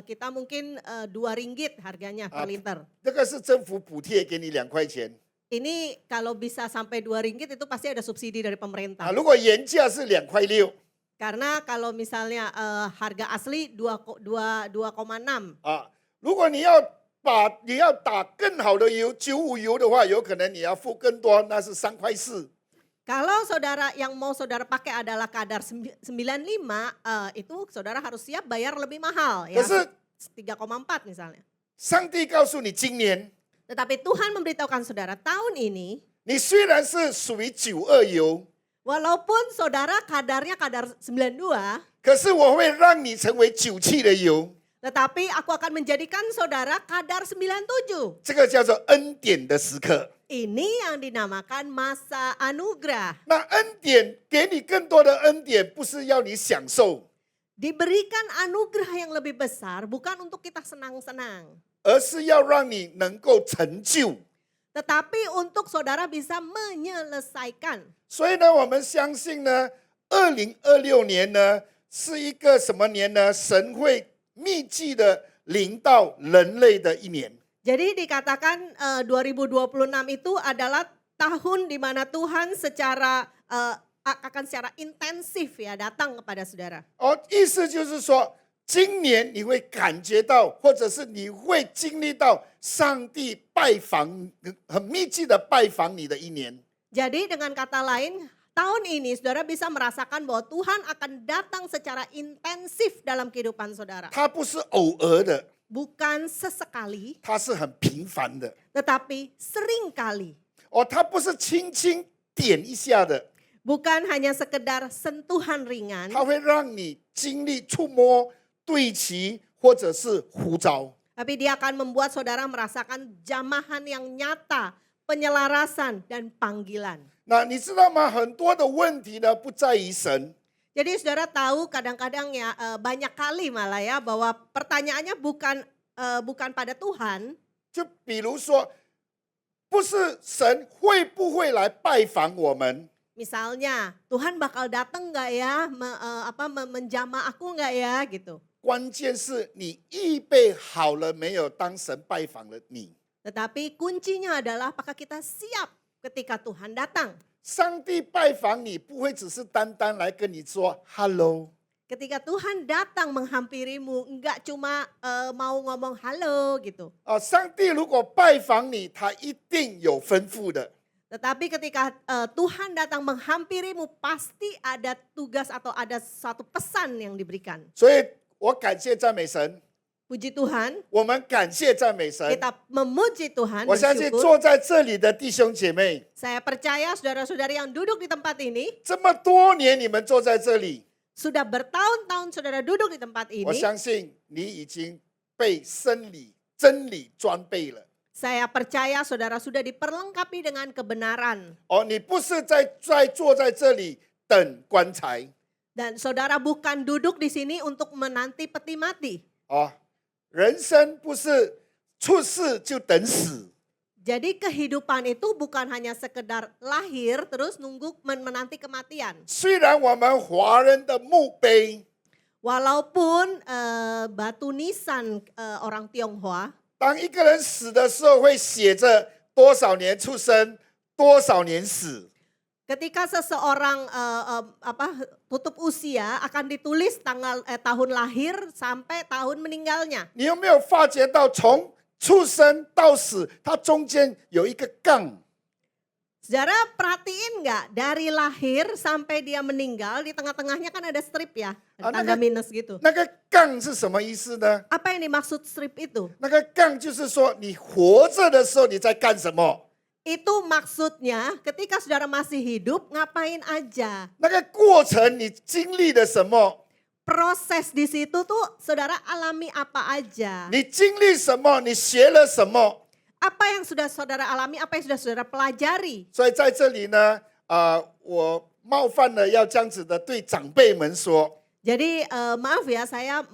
kita mungkin 2 ringgit harganya per liter. 这个是政府补贴给你2块钱。 Ini kalau bisa sampai 2 ringgit itu pasti ada subsidi dari pemerintah. 如果原价是2块6。 Karena kalau misalnya harga asli 2,6. 如果你要打更好的油，95油的话，有可能你要付更多，那是3块4。 Kalau saudara yang mau saudara pakai adalah kadar 95, itu saudara harus siap bayar lebih mahal ya. 可是 3,4 misalnya. 上帝告诉你，今年 Tetapi Tuhan memberitahukan saudara tahun ini, 你虽然是属于92油， walaupun saudara kadarnya kadar 92, 可是我会让你成为97的油。 tetapi aku akan menjadikan saudara kadar 97. 这个叫做恩典的时刻。 Ini yang dinamakan masa anugerah. 那恩典给你更多的恩典，不是要你享受， Diberikan anugerah yang lebih besar bukan untuk kita senang-senang, 而是要让你能够成就。 tetapi untuk saudara bisa menyelesaikan. 所以呢，我们相信呢，2026年呢是一个什么年呢？神会密集的临到人类的一年。 Jadi dikatakan 2026 itu adalah tahun di mana Tuhan akan secara intensif ya datang kepada saudara. 意思就是说，今年你会感觉到，或者是你会经历到上帝拜访，很密集的拜访你的一年。 Jadi dengan kata lain, tahun ini saudara bisa merasakan bahwa Tuhan akan datang secara intensif dalam kehidupan saudara. 它不是偶尔的， Bukan sesekali, 它是很频繁的。 tetapi sering kali. 它不是轻轻点一下的， Bukan hanya sekedar sentuhan ringan, 它会让你经历触摸、对齐或者是呼召。 tapi dia akan membuat saudara merasakan jamahan yang nyata, penyelarasan dan panggilan. 那你知道吗？很多的问题呢，不在于神， Jadi saudara tahu kadang-kadang ya banyak kali malah ya bahwa pertanyaannya bukan pada Tuhan. 就比如说，不是神会不会来拜访我们， Misalnya Tuhan bakal datang nggak ya, menjamah aku nggak ya gitu. 关键是你预备好了没有？当神拜访了你， Tetapi kuncinya adalah apakah kita siap ketika Tuhan datang. 上帝拜访你不会只是单单来跟你说 “hello”， Ketika Tuhan datang menghampirimu, enggak cuma mau ngomong halo gitu. 上帝如果拜访你，他一定有吩咐的。 Tetapi ketika Tuhan datang menghampirimu, pasti ada tugas atau ada satu pesan yang diberikan. 所以我感谢赞美神， Puji Tuhan, 我们感谢赞美神。 kita memuji Tuhan, 我相信 bersyukur. 坐在这里的弟兄姐妹， Saya percaya saudara-saudari yang duduk di tempat ini, 这么多年你们坐在这里， sudah bertahun-tahun saudara duduk di tempat 我 ini, 相信你已经被真理装备了。 saya percaya saudara sudah diperlengkapi dengan kebenaran. 你不是坐在这里等棺材 Dan saudara bukan duduk di sini untuk menanti peti mati. 人生不是出世就等死。 Jadi kehidupan itu bukan hanya sekedar lahir terus nunggu menanti kematian. 虽然我们华人的墓碑， Walaupun batu nisan orang Tionghoa, 当一个人死的时候会写着多少年出生，多少年死。 ketika seseorang tutup usia akan ditulis tahun lahir sampai tahun meninggalnya. 你有没有发觉到，从出生到死，它中间有一个杠？ Saudara perhatiin nggak dari lahir sampai dia meninggal di tengah-tengahnya kan ada strip ya, ada tanda minus gitu. 那个杠是什么意思呢？ Apa yang dimaksud strip itu? 那个杠就是说，你活着的时候你在干什么？ Itu maksudnya ketika saudara masih hidup ngapain aja. 那个过程你经历了什么？ Proses di situ tuh saudara alami apa aja. 你经历什么？你学了什么？ Apa yang sudah saudara alami, apa yang sudah saudara pelajari. 所以在这里呢，我冒犯了要这样子的对长辈们说， Jadi maaf ya saya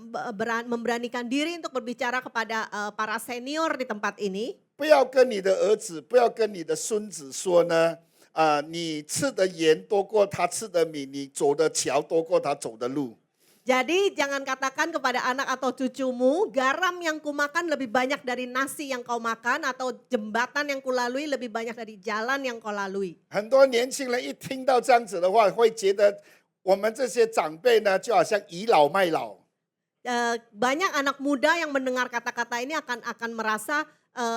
memberanikan diri untuk berbicara kepada para senior di tempat ini. 不要跟你的儿子，不要跟你的孙子说呢，你吃的盐多过他吃的米，你走的桥多过他走的路。 Jadi jangan katakan kepada anak atau cucumu, garam yang kumakan lebih banyak dari nasi yang kau makan, atau jembatan yang kulalui lebih banyak dari jalan yang kau lalui. 很多年轻人一听到这样子的话，会觉得我们这些长辈呢，就好像倚老卖老。 Banyak anak muda yang mendengar kata-kata ini akan merasa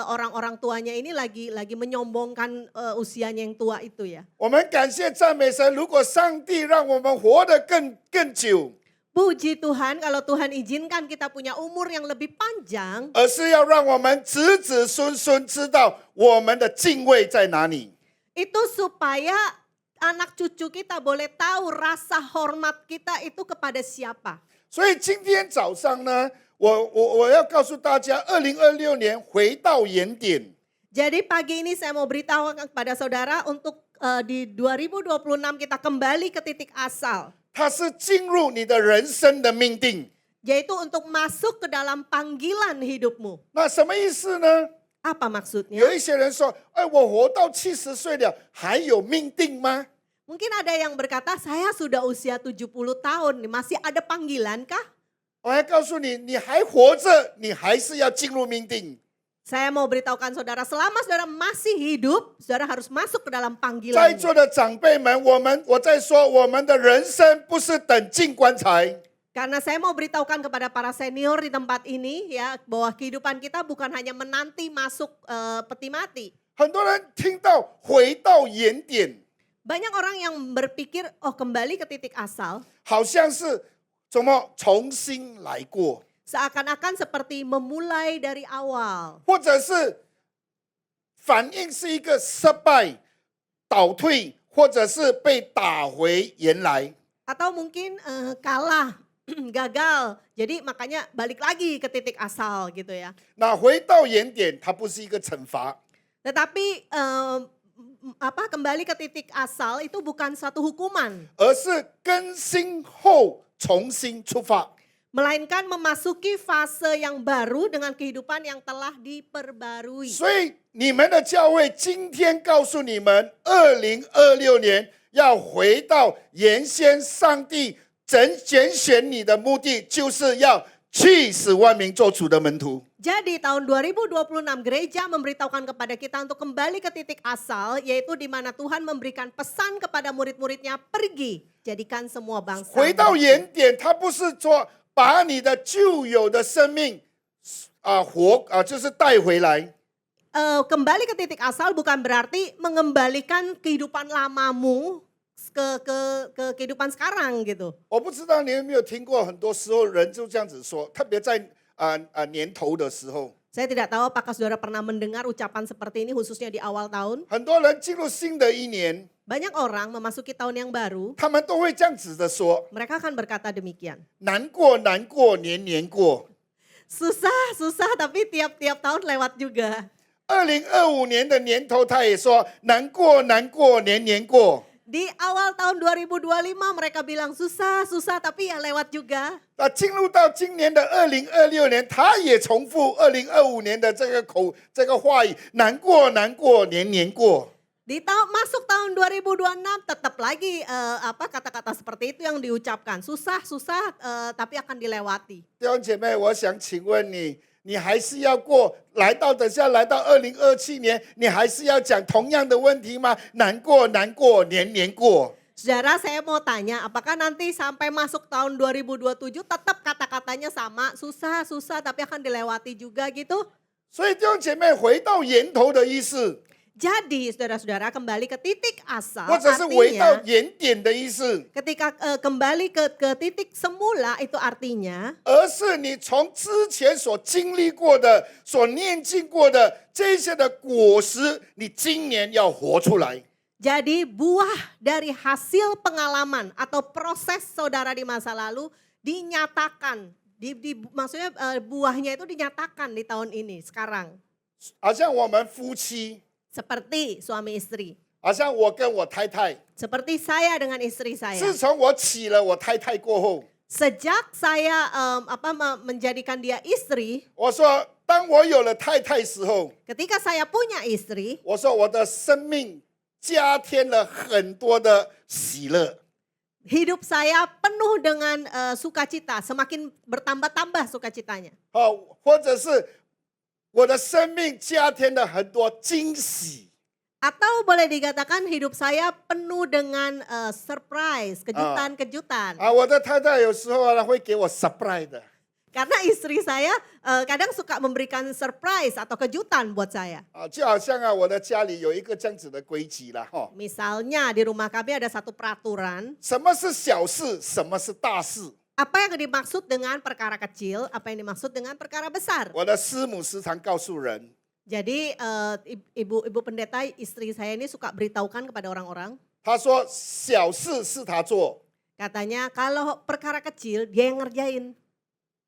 orang-orang tuanya ini lagi menyombongkan usianya yang tua itu ya. 我们感谢赞美神，如果上帝让我们活得更久， Puji Tuhan kalau Tuhan izinkan kita punya umur yang lebih panjang. 而是要让我们子子孙孙知道我们的敬畏在哪里。 Itu supaya anak cucu kita boleh tahu rasa hormat kita itu kepada siapa. 所以今天早上呢，我要告诉大家，2026年回到原点。 Jadi pagi ini saya mau beritahu kepada saudara untuk di 2026 kita kembali ke titik asal. 它是进入你的人生的命定。 Yaitu untuk masuk ke dalam panggilan hidupmu. 那什么意思呢？ Apa maksudnya? 有一些人说，我活到70岁了，还有命定吗？ Mungkin ada yang berkata, saya sudah usia 70 tahun, masih ada panggilan kah? 我要告诉你，你还活着，你还是要进入命定。 Saya mau beritahukan saudara, selama saudara masih hidup, saudara harus masuk ke dalam 在 panggilan. 座的长辈们，我在说，我们的人生不是等进棺材， Karena saya mau beritahukan kepada para senior di tempat ini ya, bahwa kehidupan kita bukan hanya menanti masuk peti mati. 很多人听到回到原点， Banyak orang yang berpikir, oh kembali ke titik asal, 好像是怎么重新来过， seakan-akan seperti memulai dari awal. 或者是反应是一个失败、倒退，或者是被打回原来。 Atau mungkin kalah, gagal, jadi makanya balik lagi ke titik asal gitu ya. 那回到原点，它不是一个惩罚， Tetapi kembali ke titik asal itu bukan suatu hukuman, 而是更新后重新出发。 melainkan memasuki fase yang baru dengan kehidupan yang telah diperbarui. 所以你们的教会今天告诉你们，2026年要回到原先上帝拣选你的目的，就是要去使万民做主的门徒。 Jadi tahun 2026 gereja memberitahukan kepada kita untuk kembali ke titik asal, yaitu di mana Tuhan memberikan pesan kepada murid-muridnya, pergi jadikan semua bangsa. 回到原点，它不是说把你的旧有的生命就是带回来， Kembali ke titik asal bukan berarti mengembalikan kehidupan lamamu ke kehidupan sekarang gitu. 我不知道你有没有听过，很多时候人就这样子说，特别在年头的时候， Saya tidak tahu apakah saudara pernah mendengar ucapan seperti ini khususnya di awal tahun. 很多人进入新的一年， Banyak orang memasuki tahun yang baru, 他们都会这样子的说： mereka akan berkata demikian. 难过，难过，年年过。 Susah tapi tiap-tiap tahun lewat juga. 2025年的年头，他也说难过，难过，年年过。 Di awal tahun 2025 mereka bilang susah tapi ya lewat juga. 那进入到今年的2026年，他也重复2025年的这个话语：难过，难过，年年过。 Masuk tahun 2026 tetap lagi kata-kata seperti itu yang diucapkan. Susah tapi akan dilewati. 弟兄姐妹，我想请问你，你还是要过等下来到2027年，你还是要讲同样的问题吗？难过，难过，年年过。 Saudara, saya mau tanya, apakah nanti sampai masuk tahun 2027 tetap kata-katanya sama, susah tapi akan dilewati juga gitu? 所以弟兄姐妹，回到源头的意思， Jadi saudara-saudara kembali ke titik asal, 或者是回到 artinya 原点的意思， ketika kembali ke titik semula itu artinya 而是你从之前所经历过的、所念经过的这些的果实，你今年要活出来。 jadi buah dari hasil pengalaman atau proses saudara di masa lalu dinyatakan, maksudnya buahnya itu dinyatakan di tahun ini sekarang. 好像我们夫妻， Seperti suami istri, 好像我跟我太太， seperti saya dengan istri saya. 自从我娶了我太太过后， Sejak saya menjadikan dia istri, 我说，当我有了太太时候， ketika saya punya istri, 我说我的生命加添了很多的喜乐。 hidup saya penuh dengan sukacita, semakin bertambah-tambah sukacitanya. 或者是我的生命加添了很多惊喜。 Atau boleh dikatakan hidup saya penuh dengan surprise, kejutan-kejutan. 我的太太有时候会给我 surprise 的。 Karena istri saya kadang suka memberikan surprise atau kejutan buat saya. 就好像我的家里有一个这样子的规矩啦，Misalnya di rumah kami ada satu peraturan. 什么是小事，什么是大事。 Apa yang dimaksud dengan perkara kecil, apa yang dimaksud dengan perkara besar. 我的师母时常告诉人， Jadi ibu pendeta istri saya ini suka beritahukan kepada orang-orang. 她说小事是她做， Katanya kalau perkara kecil dia yang ngerjain.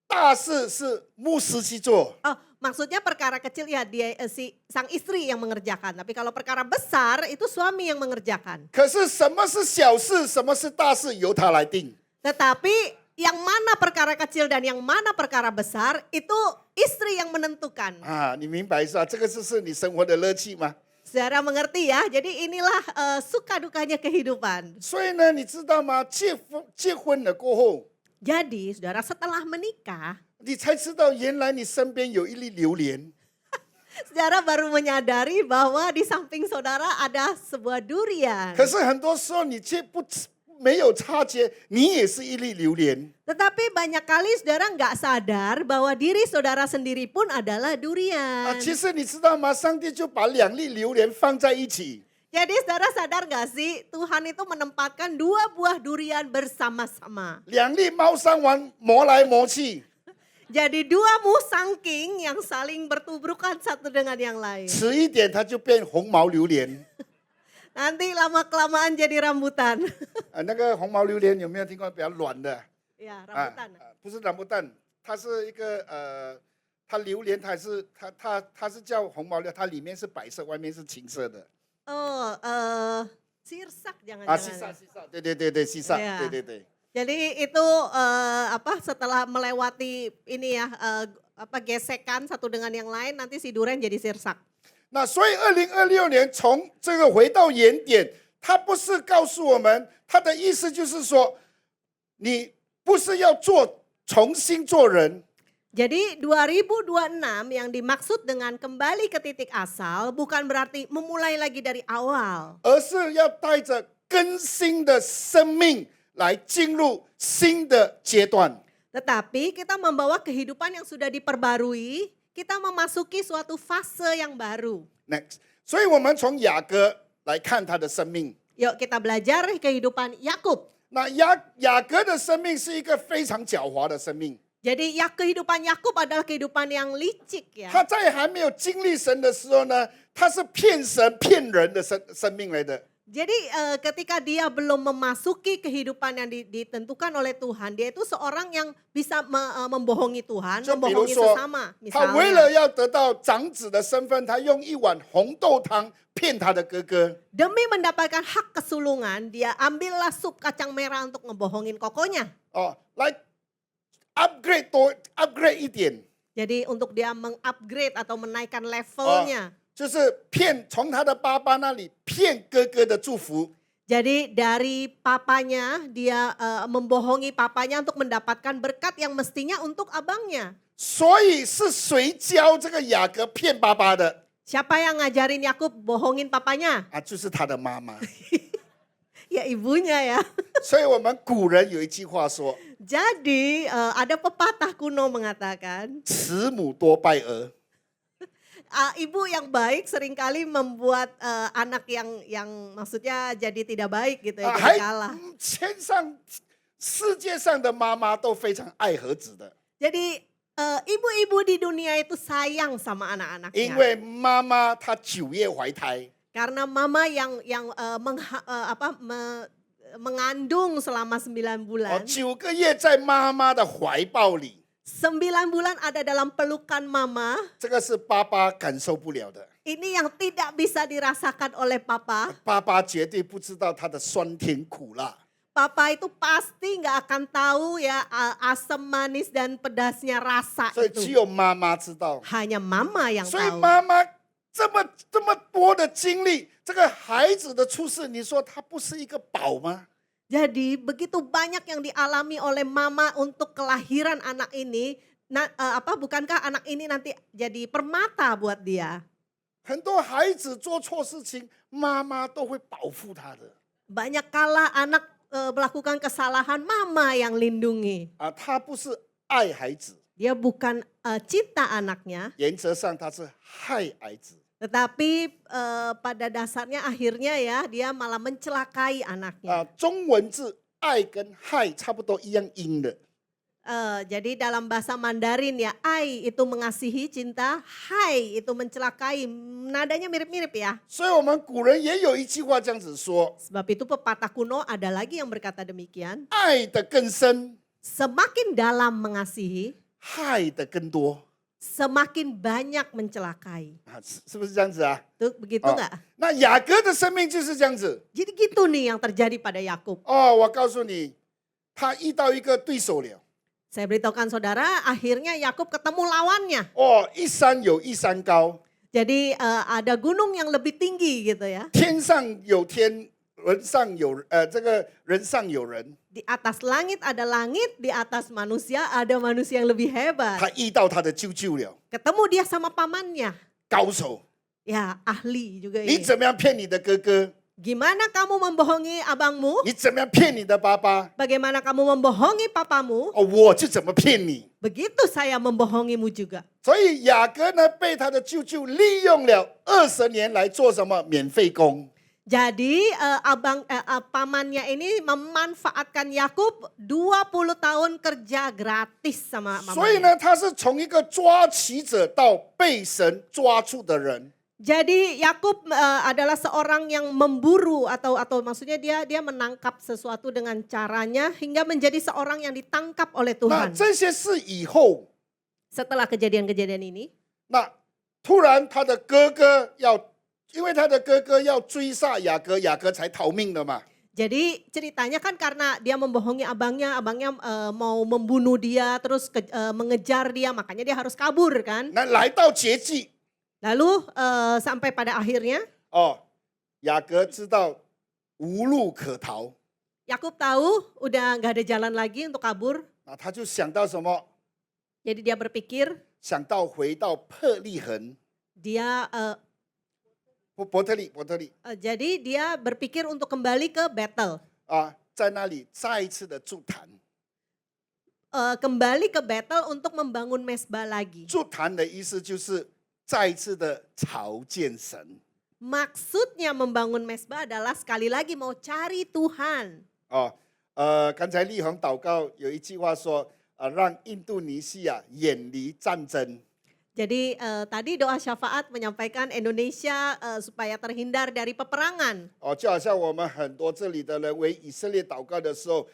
大事是牧师去做。 Oh, maksudnya perkara kecil ya dia sang istri yang mengerjakan. Tapi kalau perkara besar itu suami yang mengerjakan. 可是什么是小事，什么是大事，由她来定。 Tetapi yang mana perkara kecil dan yang mana perkara besar itu istri yang menentukan. 你明白是吧？这个就是你生活的乐趣吗？ Saudara mengerti ya? Jadi inilah suka dukanya kehidupan. 所以呢，你知道吗？结婚了过后， Jadi saudara setelah menikah, 你才知道原来你身边有一粒榴莲。 saudara baru menyadari bahwa di samping saudara ada sebuah durian. 可是很多时候你却没有察觉，你也是一粒榴莲。 Tetapi banyak kali saudara nggak sadar bahwa diri saudara sendiri pun adalah 啊， durian. 其实你知道吗？上帝就把两粒榴莲放在一起， Jadi saudara sadar nggak sih Tuhan itu menempatkan dua buah durian bersama-sama. 两粒猫山王磨来磨去， Jadi dua musang king yang saling bertubrukan satu dengan yang lain. 迟一点它就变红毛榴莲。 Nanti lama-kelamaan jadi rambutan. 那个红毛榴莲有没有听过？比较软的。 Ya, rambutan. 不是rambutan，它是一个它榴莲它是叫红毛榴，它里面是白色，外面是青色的。 Oh, sirsak 啊， jangan-jangan. 西萨，对对对对，西萨， Ya. 对对对。 Jadi itu setelah melewati ini ya gesekan satu dengan yang lain nanti si durian jadi sirsak. 那所以2026年从这个回到原点，它不是告诉我们，它的意思就是说，你不是要重新做人， Jadi 2026 yang dimaksud dengan kembali ke titik asal bukan berarti memulai lagi dari awal. 而是要带着更新的生命来进入新的阶段。 Tetapi kita membawa kehidupan yang sudah diperbarui, kita memasuki suatu fase yang baru. Next，所以我们从雅各来看他的生命。 Yuk kita belajar kehidupan Yakub. 那雅各的生命是一个非常狡猾的生命。 Jadi kehidupan Yakub adalah kehidupan yang licik ya. 他在还没有经历神的时候呢，他是骗神骗人的生命来的。 Jadi ketika dia belum memasuki kehidupan yang ditentukan oleh Tuhan, dia itu seorang yang bisa membohongi Tuhan, 就比如 membohongi 说 sesama. 他为了 Misalnya, 要得到长子的身份，他用一碗红豆汤骗他的哥哥。 demi mendapatkan hak kesulungan, dia ambillah sup kacang merah untuk ngebohongin kokonya. 哦，来 upgrade 一点， Jadi untuk dia mengupgrade atau menaikkan levelnya. 就是从他的爸爸那里骗哥哥的祝福。 Jadi dari papanya, dia membohongi papanya untuk mendapatkan berkat yang mestinya untuk abangnya. 所以是谁教这个雅各骗爸爸的？ Siapa yang ngajarin Yakub bohongin papanya? 啊，就是他的妈妈。 Ya ibunya ya. 所以我们古人有一句话说 Jadi ada pepatah kuno mengatakan, 慈母多败儿。 ibu yang baik seringkali membuat anak yang maksudnya jadi tidak baik gitu ya, jadi kalah. 世界上的妈妈都非常爱儿子的， Jadi ibu-ibu di dunia itu sayang sama 因 anak-anaknya. 为妈妈她9月怀胎， Karena mama yang mengandung selama 9 bulan. 9个月在妈妈的怀抱里， 9 bulan ada dalam pelukan mama. 这个是爸爸感受不了的， Ini yang tidak bisa dirasakan oleh papa. 爸爸绝对不知道他的酸甜苦辣。 Papa itu pasti nggak akan tahu ya asam manis dan pedasnya rasa 所以只 itu. 有妈妈知道。 Hanya mama yang 所以 tahu. 妈妈这么多的经历，这个孩子的出世，你说他不是一个宝吗？ Jadi begitu banyak yang dialami oleh mama untuk kelahiran anak ini, bukankah anak ini nanti jadi permata buat dia? 很多孩子做错事情，妈妈都会保护他的。 Banyak kala anak melakukan kesalahan, mama yang lindungi. 啊，他不是爱孩子， Dia bukan cinta anaknya, 原则上他是害孩子。 tetapi pada dasarnya akhirnya ya dia malah mencelakai 啊 anaknya.，中文字爱跟害差不多一样音的。 Jadi dalam bahasa Mandarin ya, ai itu mengasihi cinta, hai itu mencelakai. Nadanya mirip-mirip ya. 所以我们古人也有一句话这样子说： Sebab itu pepatah kuno ada lagi yang berkata demikian. 爱的更深， Semakin dalam mengasihi, 害的更多。 semakin banyak mencelakai. 啊，是不是这样子啊？ Tuh begitu 哦 nggak? 那雅各的生命就是这样子。 Jadi gitu nih yang terjadi pada Yakub. 哦，我告诉你，他遇到一个对手了。 Saya beritahukan saudara, akhirnya Yakub ketemu lawannya. 哦，一山有一山高， Jadi ada gunung yang lebih tinggi gitu ya. 天上有天人上有这个人上有人， Di atas langit ada langit, di atas manusia ada manusia yang lebih hebat. 他遇到他的舅舅了， Ketemu dia sama pamannya. 高手。 Ya, ahli juga 你 ini. 怎么样骗你的哥哥？ Gimana kamu membohongi abangmu? 你怎么样骗你的爸爸？ Bagaimana kamu membohongi papamu? 哦，我就怎么骗你。 Begitu saya membohongimu juga. 所以雅各呢，被他的舅舅利用了20年来做什么？免费工。 Jadi pamannya ini memanfaatkan Yakub 20 tahun kerja gratis sama 所以 mamanya. 呢，他是从一个抓取者到被神抓住的人。 Jadi Yakub adalah seorang yang memburu atau maksudnya dia menangkap sesuatu dengan caranya hingga menjadi seorang yang ditangkap oleh 那 Tuhan. 这些事以后， Setelah kejadian-kejadian ini, 那突然他的哥哥要，因为他的哥哥要追杀雅各，雅各才逃命的嘛。 jadi ceritanya kan karena dia membohongi abangnya mau membunuh dia terus mengejar dia, makanya dia harus kabur kan. 那来到节季， Lalu sampai pada akhirnya 哦，雅各知道无路可逃， Yakub tahu udah nggak ada jalan lagi untuk kabur. 啊，他就想到什么？ Jadi dia berpikir 想到回到珀利恒， dia 伯特利， jadi dia berpikir untuk kembali ke Betel. 啊，在那里再一次的筑坛。 Kembali ke Betel untuk membangun mesbah lagi. 筑坛的意思就是再一次的朝见神。 Maksudnya membangun mesbah adalah sekali lagi mau cari Tuhan. 哦，刚才立宏祷告有一句话说，让印度尼西亚远离战争。 Jadi tadi doa syafaat menyampaikan Indonesia supaya terhindar dari peperangan. 哦，就好像我们很多这里的人为以色列祷告的时候，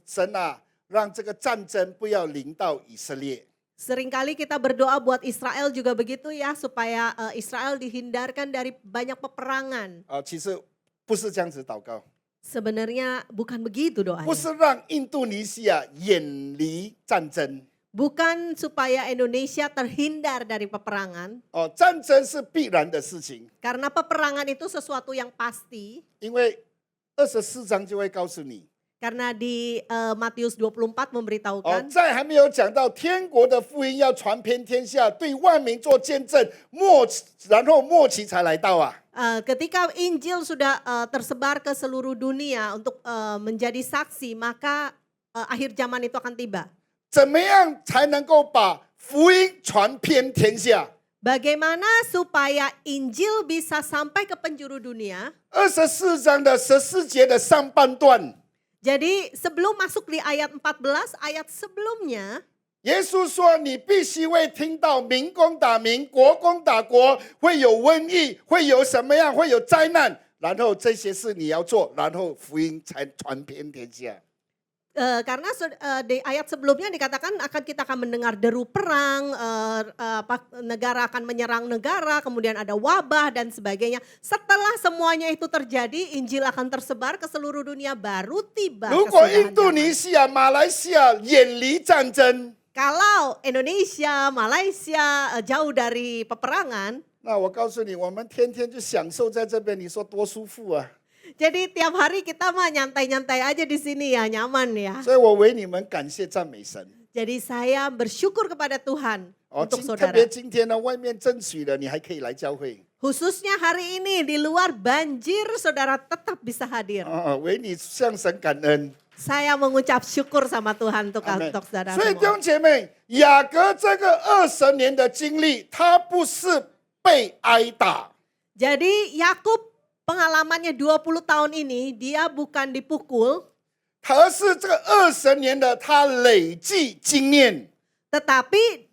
神啊，让这个战争不要临到以色列。 Seringkali kita berdoa buat Israel juga begitu ya, supaya Israel dihindarkan dari banyak peperangan. 其实不是这样子祷告， Sebenarnya bukan begitu 不 doanya. 是让印度尼西亚远离战争。 Bukan supaya Indonesia terhindar dari peperangan. 哦，战争是必然的事情， Karena peperangan itu sesuatu yang pasti. 因为24章就会告诉你。 Karena di Matius 24 memberitahukan. 在还没有讲到天国的福音要传遍天下，对万民做见证，然后末期才来到啊。 Ketika Injil sudah tersebar ke seluruh dunia untuk menjadi saksi, maka akhir zaman itu akan tiba. 怎么样才能够把福音传遍天下？ Bagaimana supaya Injil bisa sampai ke penjuru dunia? 24章的14节的上半段， Jadi sebelum masuk di ayat 14, ayat sebelumnya, 耶稣说：“你必须会听到民攻打民，国攻打国，会有瘟疫，会有什么样，会有灾难。然后这些事你要做，然后福音才传遍天下。” karena di ayat sebelumnya dikatakan kita akan mendengar deru perang, negara akan menyerang negara, kemudian ada wabah dan sebagainya. Setelah semuanya itu terjadi, Injil akan tersebar ke seluruh dunia, baru tiba 如果 kesudahan 印度 zaman. 尼西亚、马来西亚远离战争， Kalau Indonesia, Malaysia jauh dari peperangan, 那我告诉你，我们天天就享受在这边，你说多舒服啊！ jadi tiap hari kita mah nyantai-nyantai aja di sini ya, nyaman ya. 所以我为你们感谢赞美神。 Jadi saya bersyukur kepada Tuhan 哦， untuk 特 saudara. 别今天呢，外面争取了，你还可以来教会。 Khususnya hari ini di luar banjir, saudara tetap bisa hadir. 为你向神感恩。 Saya mengucap syukur sama Tuhan untuk 阿门 saudara 所以弟 semua. 兄姐妹，雅各这个20年的经历，他不是被挨打， Jadi Yakub pengalamannya 20 tahun ini dia bukan dipukul, 而是这个20年的他累计经验。 tetapi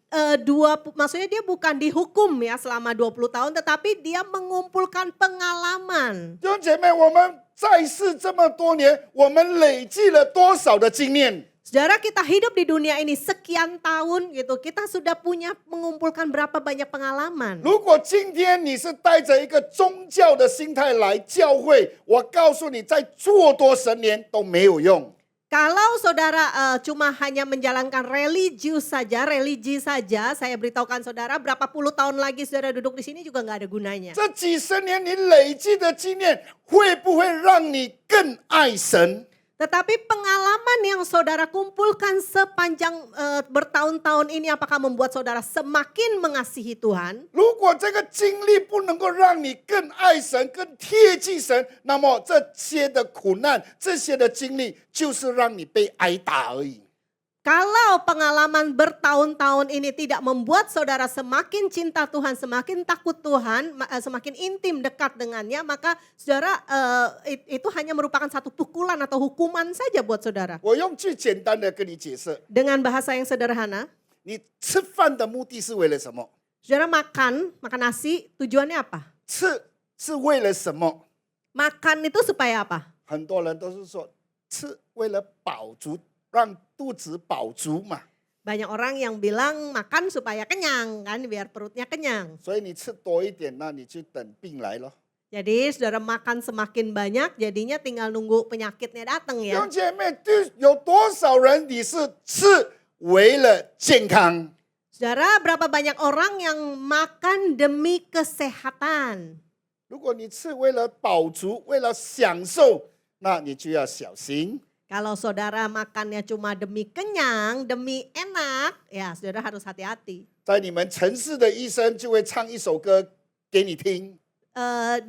maksudnya dia bukan dihukum ya selama 20 tahun, tetapi dia mengumpulkan pengalaman. 弟兄姐妹，我们在世这么多年，我们累计了多少的经验？ Saudara, kita hidup di dunia ini sekian tahun gitu, kita sudah mengumpulkan berapa banyak pengalaman. 如果今天你是带着一个宗教的心态来教会，我告诉你，再做多神年都没有用。Kalau saudara cuma hanya menjalankan religi saja, saya beritahukan saudara berapa puluh tahun lagi saudara duduk di sini juga nggak ada gunanya. 这几十年你累积的经验，会不会让你更爱神？ Tetapi pengalaman yang saudara kumpulkan sepanjang bertahun-tahun ini apakah membuat saudara semakin mengasihi Tuhan? 如果这个经历不能够让你更爱神、更贴近神，那么这些的苦难、这些的经历，就是让你被挨打而已。 Kalau pengalaman bertahun-tahun ini tidak membuat saudara semakin cinta Tuhan, semakin takut Tuhan, semakin intim dekat dengannya, maka saudara itu hanya merupakan satu pukulan atau hukuman saja buat saudara. 我用最简单的跟你解释， Dengan bahasa yang sederhana, 你吃饭的目的是为了什么？ saudara makan nasi, tujuannya apa? 吃是为了什么？ Makan itu supaya apa? 很多人都是说吃为了饱足，让肚子饱足嘛。 Banyak orang yang bilang makan supaya kenyang kan, biar perutnya kenyang. 所以你吃多一点，那你就等病来咯。 Jadi saudara makan semakin banyak, jadinya tinggal nunggu penyakitnya datang 弟 ya. 兄姐妹，有多少人你是吃为了健康？ Saudara, berapa banyak orang yang makan demi kesehatan? 如果你吃为了饱足，为了享受，那你就要小心。 Kalau saudara makannya cuma demi kenyang, demi enak, ya saudara harus hati-hati. 在你们城市的医生就会唱一首歌给你听。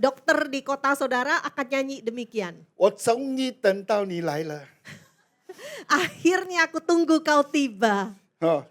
Dokter di kota saudara akan nyanyi demikian. 我终于等到你来了， Akhirnya aku tunggu kau tiba. 哦，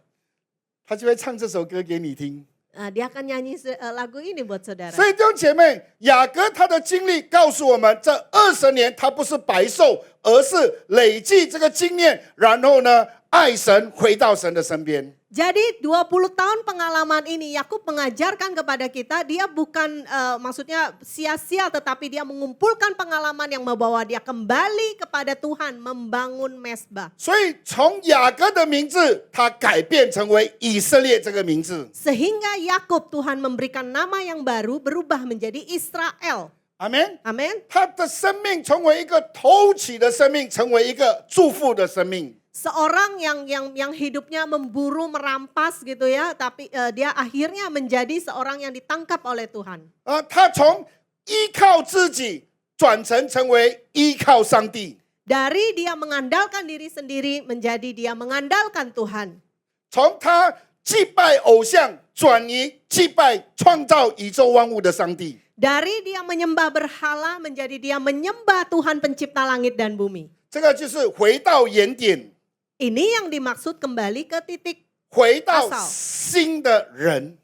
他就会唱这首歌给你听。 Dia akan nyanyi lagu ini buat saudara. 所以弟兄姐妹，雅各他的经历告诉我们，这20年他不是白受，而是累积这个经验，然后呢，爱神，回到神的身边。 Jadi 20 tahun pengalaman ini Yakub mengajarkan kepada kita, dia bukan maksudnya sia-sia, tetapi dia mengumpulkan pengalaman yang membawa dia kembali kepada Tuhan membangun mesbah. 所以从雅各的名字，他改变成为以色列这个名字。 Sehingga Yakub Tuhan memberikan nama yang baru, berubah menjadi Israel. 阿门。 Amin. 他的生命成为一个偷取的生命，成为一个祝福的生命。 Seorang yang hidupnya memburu, merampas gitu ya, tapi dia akhirnya menjadi seorang yang ditangkap oleh Tuhan. 他从依靠自己转成为依靠上帝， Dari dia mengandalkan diri sendiri menjadi dia mengandalkan Tuhan. 从他祭拜偶像转移祭拜创造宇宙万物的上帝。 Dari dia menyembah berhala menjadi dia menyembah Tuhan pencipta langit dan bumi. 这个就是回到原点， Ini yang dimaksud kembali ke titik, 回到 Asal 新的人。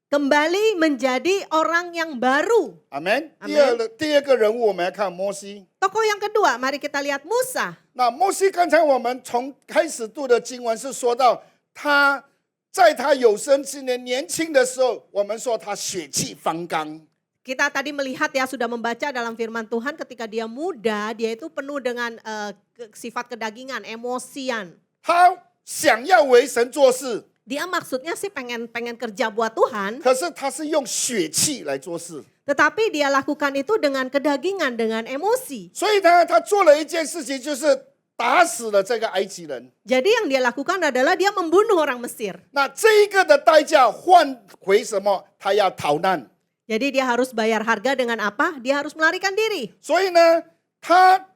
kembali menjadi orang yang baru. 阿门。 Amen 第二个人物，我们来看摩西。 Tokoh yang kedua, mari kita lihat Musa. 那摩西刚才我们从开始读的经文是说到他在他有生之年年轻的时候，我们说他血气方刚。 Kita tadi melihat ya, sudah membaca dalam firman Tuhan ketika dia muda, dia itu penuh dengan sifat kedagingan, emosian. 他想要为神做事， Dia maksudnya sih pengen kerja buat Tuhan, 可是他是用血气来做事， tetapi dia lakukan itu dengan kedagingan, dengan emosi. 所以呢，他做了一件事情，就是打死了这个埃及人。 Jadi yang dia lakukan adalah dia membunuh orang Mesir. 那这一个的代价换回什么？他要逃难。 Jadi dia harus bayar harga dengan apa? Dia harus melarikan diri. 所以呢，他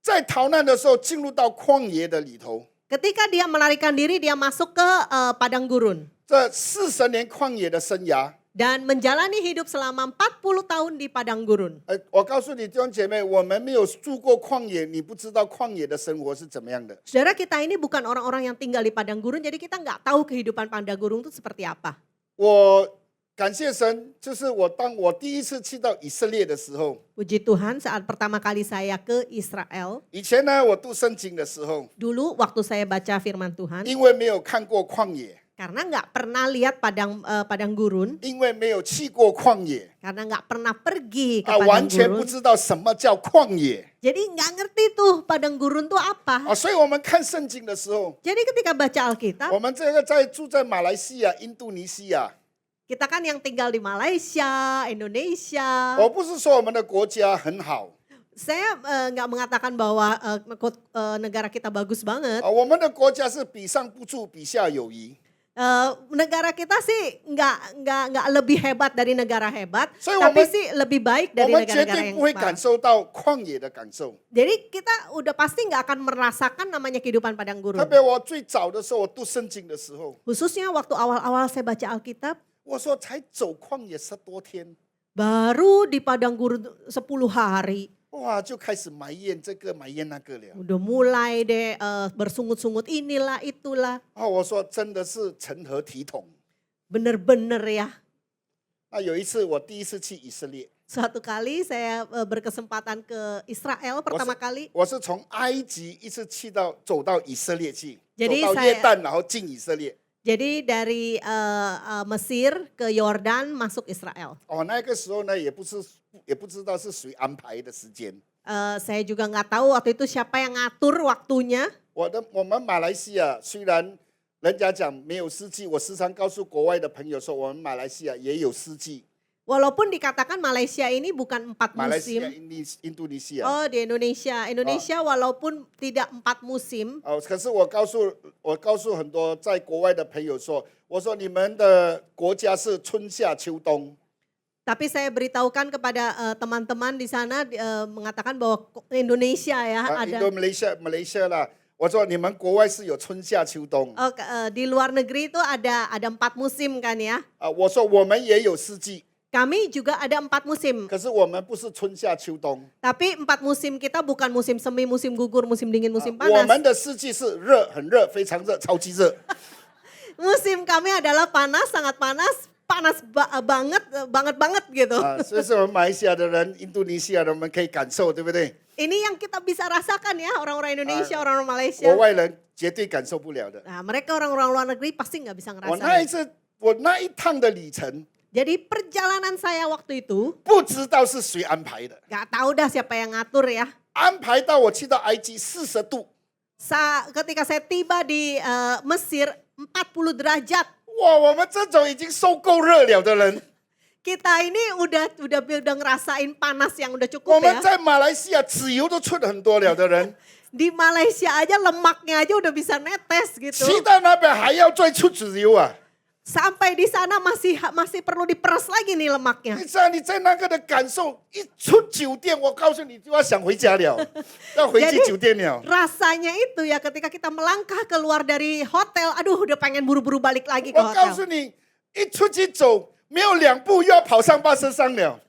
在逃难的时候进入到旷野的里头。 Ketika dia melarikan diri, dia masuk ke padang gurun 这40年旷野的生涯， dan menjalani hidup selama 40 tahun di padang gurun. 我告诉你弟兄姐妹，我们没有住过旷野，你不知道旷野的生活是怎么样的。 Saudara, kita ini bukan orang-orang yang tinggal di padang gurun, jadi kita nggak tahu kehidupan padang gurun itu seperti apa. 我感谢神，就是当我第一次去到以色列的时候， Puji Tuhan, saat pertama kali saya ke Israel, 以前呢我读圣经的时候， dulu waktu saya baca firman Tuhan, 因为没有看过旷野， karena nggak pernah lihat padang gurun, 因为没有去过旷野， karena nggak pernah pergi ke 完 padang 全不 gurun, 知道什么叫旷野 jadi nggak ngerti tuh padang gurun tuh apa. 所以我们看圣经的时候， Jadi ketika baca Alkitab, 我们这个住在马来西亚、印度尼西亚， kita kan yang tinggal di Malaysia, Indonesia. 我不是说我们的国家很好。Saya nggak mengatakan bahwa negara kita bagus banget. 我们的国家是比上不足，比下有余。 Negara kita sih nggak lebih hebat dari negara hebat, So, tapi 我们- sih lebih baik 我 dari 们绝 negara-negara 对 yang 不会感 hebat. 受到旷野的感受。 Jadi kita udah pasti nggak akan merasakan namanya kehidupan padang 特 gurun. 别我最早的时候，我读圣经的时候， Khususnya waktu awal-awal saya baca Alkitab, 我说才走旷野10多天， baru di padang gurun 10 hari. 哇，就开始埋怨这个埋怨那个了。 Udah mulai deh bersungut-sungut inilah itulah. 我说真的是成何体统。 Bener-bener ya. 有一次我第一次去以色列， Suatu kali saya berkesempatan ke Israel pertama kali. 我是从埃及一直走到以色列去， Jadi 走到 saya- 约旦，然后进以色列。 Jadi dari Mesir ke Yordan masuk Israel. 那个时候呢，也不知道是谁安排的时间。 Saya juga nggak tahu waktu itu siapa yang ngatur waktunya. 我们马来西亚虽然人家讲没有四季，我时常告诉国外的朋友说，我们马来西亚也有四季。 Walaupun dikatakan Malaysia ini bukan 4马来西亚、musim. 印度尼西亚。 Oh di Indonesia walaupun tidak 4 musim. 可是我告诉很多在国外的朋友说，我说你们的国家是春夏秋冬。 Tapi saya beritahukan kepada teman-teman di sana mengatakan bahwa Indonesia ya 印度 ada Malaysia 啦，我说你们国外是有春夏秋冬。 di luar negeri itu ada 4 musim kan ya. 我说我们也有四季， Kami juga ada 4 musim. 可是我们不是春夏秋冬， Tapi 4 musim kita bukan musim semi, musim gugur, musim dingin, musim 我 panas. 们的四季是热，很热，非常热，超级热。 Musim kami adalah panas, sangat panas, banget gitu. 所以是我们马来西亚的人、印度尼西亚的人，我们可以感受，对不对？ Ini yang kita bisa rasakan ya orang-orang Indonesia, orang-orang Malaysia. 国外人绝对感受不了的。 Nah, mereka orang-orang luar negeri pasti nggak bisa 我那一 ngerasain. 次，我那一趟的旅程， Jadi perjalanan saya waktu itu 不知道是谁安排的， nggak tahu dah siapa yang ngatur ya. 安排到我去到埃及40度， Ketika saya tiba di Mesir 40 derajat. 哇，我们这种已经受够热了的人， Kita ini udah ngerasain panas yang udah 我 cukup 们 ya. 在马来西亚脂油都出很多了的人， Di Malaysia aja lemaknya aja udah bisa netes 去 gitu. 到那边还要再出脂油啊！ Sampai di sana masih perlu diperas lagi nih lemaknya. 你知道你在那个的感受，一出酒店，我告诉你就要想回家了，要回去酒店了。 Rasanya itu ya ketika kita melangkah keluar dari hotel, aduh udah pengen buru-buru balik lagi ke 我告 hotel. 诉你，一出去走没有2步又要跑上巴士上了。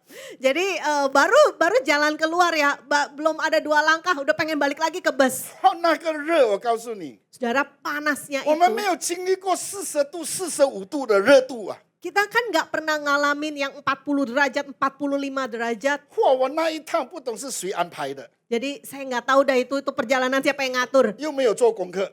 Jadi baru jalan keluar ya, belum ada 2 langkah udah pengen balik lagi ke bus. 那个热，我告诉你， Saudara panasnya 我们没 itu, 有经历过40度、45度的热度啊！ kita kan nggak pernah ngalamin yang 40 derajat, 45 derajat. 哇，我那一趟不懂是谁安排的， Jadi saya nggak tahu dah itu perjalanan siapa yang ngatur. 又没有做功课，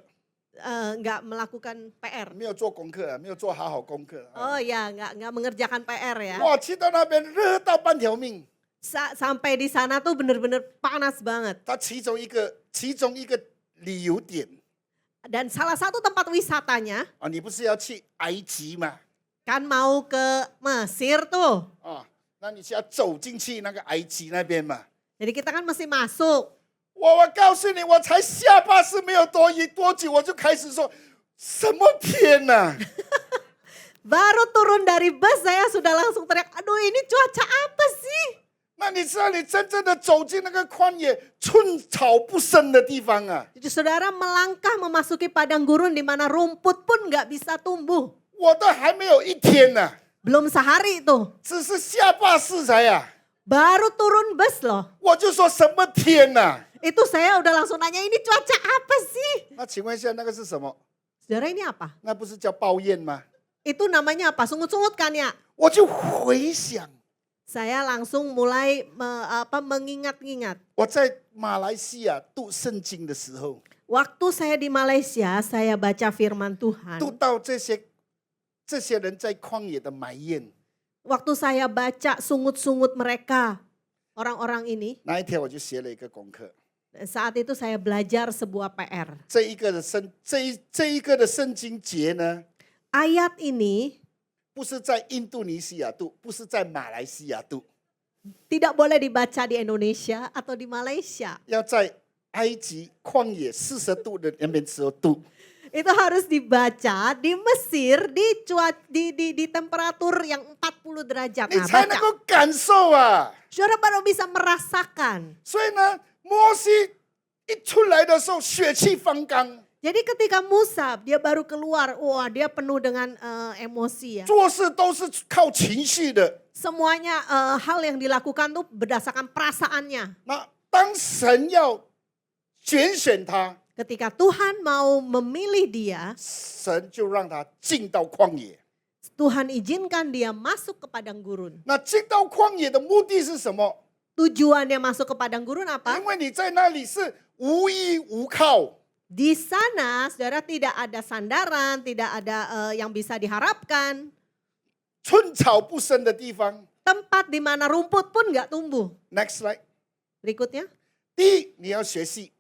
Nggak melakukan PR. 没有做功课啊，没有做好好功课啊！ Oh ya, nggak mengerjakan PR ya. 哇，去到那边热到半条命。 Sampai di sana tuh bener-bener panas banget. 它其中一个旅游点 Dan salah satu tempat wisatanya 啊，你不是要去埃及吗？ kan mau ke Mesir tuh. 啊，那你是要走进去那个埃及那边嘛？ Jadi kita kan mesti masuk. 我告诉你，我才下巴士没有多久，我就开始说什么天呐、 Baru turun dari bus saya sudah langsung teriak, aduh ini cuaca apa sih? 那你知道你真正的走进那个旷野寸草不生的地方啊？ Jadi saudara melangkah memasuki padang gurun di mana rumput pun nggak bisa tumbuh. 我都还没有一天呐、 Belum sehari itu. 只是下巴士才啊， Baru turun bus loh. 我就说什么天呐、 Itu saya udah langsung nanya, ini cuaca apa sih? 那请问一下，那个是什么？ Saudara ini apa? 那不是叫抱怨吗？ Itu namanya apa? Sungut-sungut kan ya? 我就回想 Saya langsung mulai mengingat-ingat. 我在马来西亚读圣经的时候， Waktu saya di Malaysia, saya baca firman 读 Tuhan. 到这些人在旷野的埋怨。 Waktu saya baca sungut-sungut mereka, orang-orang ini, 那一天我就写了一个功课， saat itu saya belajar sebuah PR. 这一个的圣经节呢， Ayat ini 不是在印度尼西亚读，不是在马来西亚读， tidak boleh dibaca di Indonesia atau di Malaysia. 要在埃及旷野40度的那边只有度。 Itu harus dibaca di Mesir di temperatur yang 40 derajat. 你 Nah, 才能 baca. 够感受啊！ Saudara baru bisa merasakan. 所以呢，摩西一出来的时候，血气方刚， Jadi ketika Musa dia baru keluar, wah dia penuh dengan emosi ya. 做事都是靠情绪的。 Semuanya hal yang dilakukan tuh berdasarkan perasaannya. 那当神要拣选他， Ketika Tuhan mau memilih dia, 神就让他进到旷野。 Tuhan izinkan dia masuk ke padang gurun. 那进到旷野的目的是什么？ Tujuannya masuk ke padang gurun apa? 因为你在那里是无依无靠， Di sana saudara tidak ada sandaran, tidak ada yang bisa diharapkan. 寸草不生的地方。 Tempat di mana rumput pun nggak tumbuh. Next slide。 Berikutnya. 第一，你要学习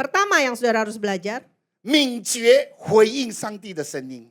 Pertama yang saudara harus belajar, 敏捷回应上帝的声音。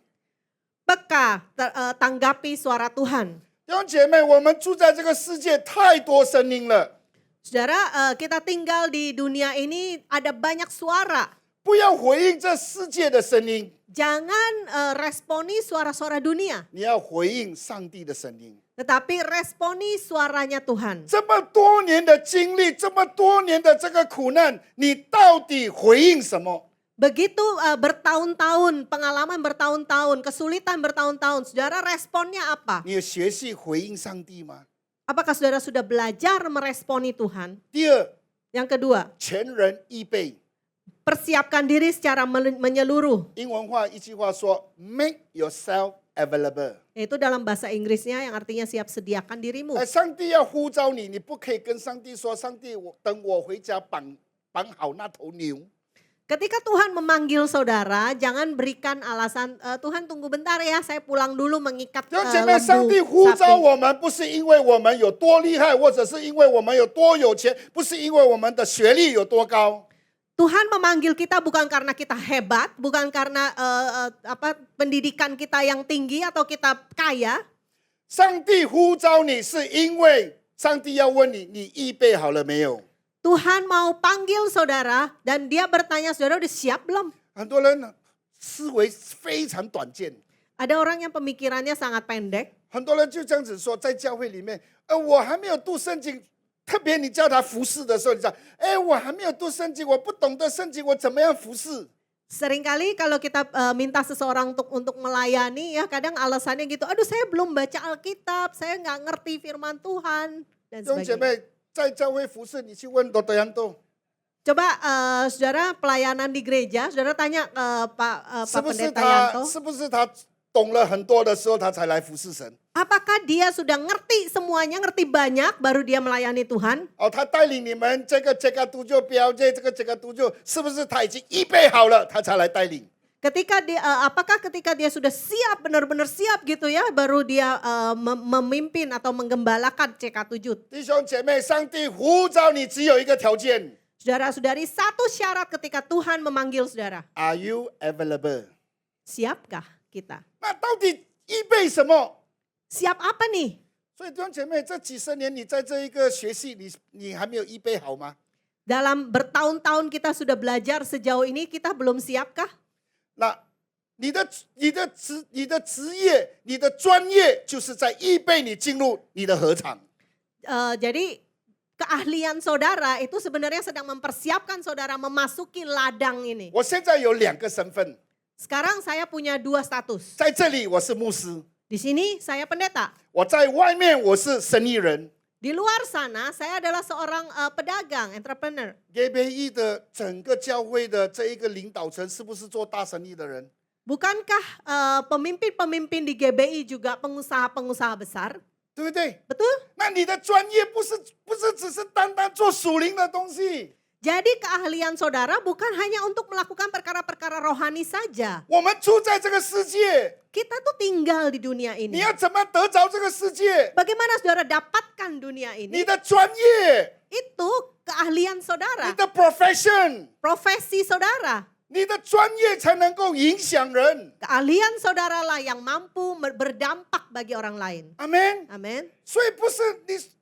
peka tanggapi suara Tuhan. 弟兄姐妹，我们住在这个世界，太多声音了， Saudara, kita tinggal di dunia ini ada banyak suara. 不要回应这世界的声音， Jangan responi suara-suara dunia, 你要回应上帝的声音。 tetapi responi suaranya Tuhan. 这么多年的经历，这么多年的这个苦难，你到底回应什么？ Begitu bertahun-tahun, pengalaman bertahun-tahun, kesulitan bertahun-tahun, saudara responnya apa? 你有学习回应上帝吗？ Apakah saudara sudah belajar meresponi Tuhan? 第二， Yang kedua, 全人预备。 persiapkan diri secara menyeluruh. 英文话一句话说 ：“Make yourself available。” Itu dalam bahasa Inggrisnya yang artinya siap sediakan dirimu. 上帝要呼召你，你不可以跟上帝说：“上帝，等我回家绑好那头牛。” Ketika Tuhan memanggil saudara, jangan berikan alasan, Tuhan tunggu bentar ya, saya pulang dulu mengikat 弟兄姐妹，上帝 lembu 呼召 sapi. 我们，不是因为我们有多厉害，或者是因为我们有多有钱，不是因为我们的学历有多高。 Tuhan memanggil kita bukan karena kita hebat, bukan karena pendidikan kita yang tinggi atau kita kaya. 上帝呼召你，是因为上帝要问你，你预备好了没有？ Tuhan mau panggil saudara dan dia bertanya, saudara udah siap belum? 很多人呢思维非常短见， Ada orang yang pemikirannya sangat pendek. 很多人就这样子说，在教会里面，我还没有读圣经，特别你叫他服侍的时候，你讲，我还没有读圣经，我不懂得圣经，我怎么样服侍？ Seringkali kalau kita minta seseorang untuk melayani, ya kadang alasannya gitu, aduh saya belum baca Alkitab, saya nggak ngerti firman Tuhan, dan 弟兄姐 sebagainya. 妹，在教会服侍，你去问多德扬多， Coba saudara pelayanan di gereja, saudara tanya Pak 是不是 Pendeta 他 Yanto, 是不是他懂了很多的时候，他才来服侍神？ apakah dia sudah ngerti semuanya, ngerti banyak, baru dia melayani Tuhan? 他带领你们这个读就标这个读就，是不是他已经预备好了，他才来带领？ Ketika dia, apakah ketika dia sudah siap, benar-benar siap gitu ya, baru dia memimpin atau menggembalakan CK7. 弟兄姐妹，上帝呼召你只有一个条件 Saudara-saudari, satu syarat ketika Tuhan memanggil saudara. ：Are you available？ Siapkah kita? 那到底预备什么？ Siap apa nih? 所以弟兄姐妹，这几十年你在这一个学系，你还没有预备好吗？ Dalam bertahun-tahun kita sudah belajar sejauh ini, kita belum siapkah? 那你的职业、你的专业，就是在预备你进入你的合场。 Jadi keahlian saudara itu sebenarnya sedang mempersiapkan saudara memasuki ladang ini. 我现在有2个身份， Sekarang saya punya 2 status. 在这里我是牧师， Di sini saya pendeta. 我在外面我是生意人。 Di luar sana saya adalah seorang pedagang, entrepreneur. GBE 的整个教会的这一个领导层，是不是做大生意的人？ Bukankah pemimpin-pemimpin di GBI juga pengusaha-pengusaha besar? 对不对？ Betul? 那你的专业不是只是单单做属灵的东西。 Jadi keahlian saudara bukan hanya untuk melakukan perkara-perkara rohani saja. 我们住在这个世界， Kita tuh tinggal di dunia 你 ini. 要怎么得着这个世界？ Bagaimana saudara dapatkan dunia 你 ini? 的专业， Itu keahlian 你 saudara, 的 profession， profesi saudara. 你的专业才能够影响人。 Keahlian saudara lah yang mampu berdampak bagi orang lain. 阿门。 Amin. 所以不是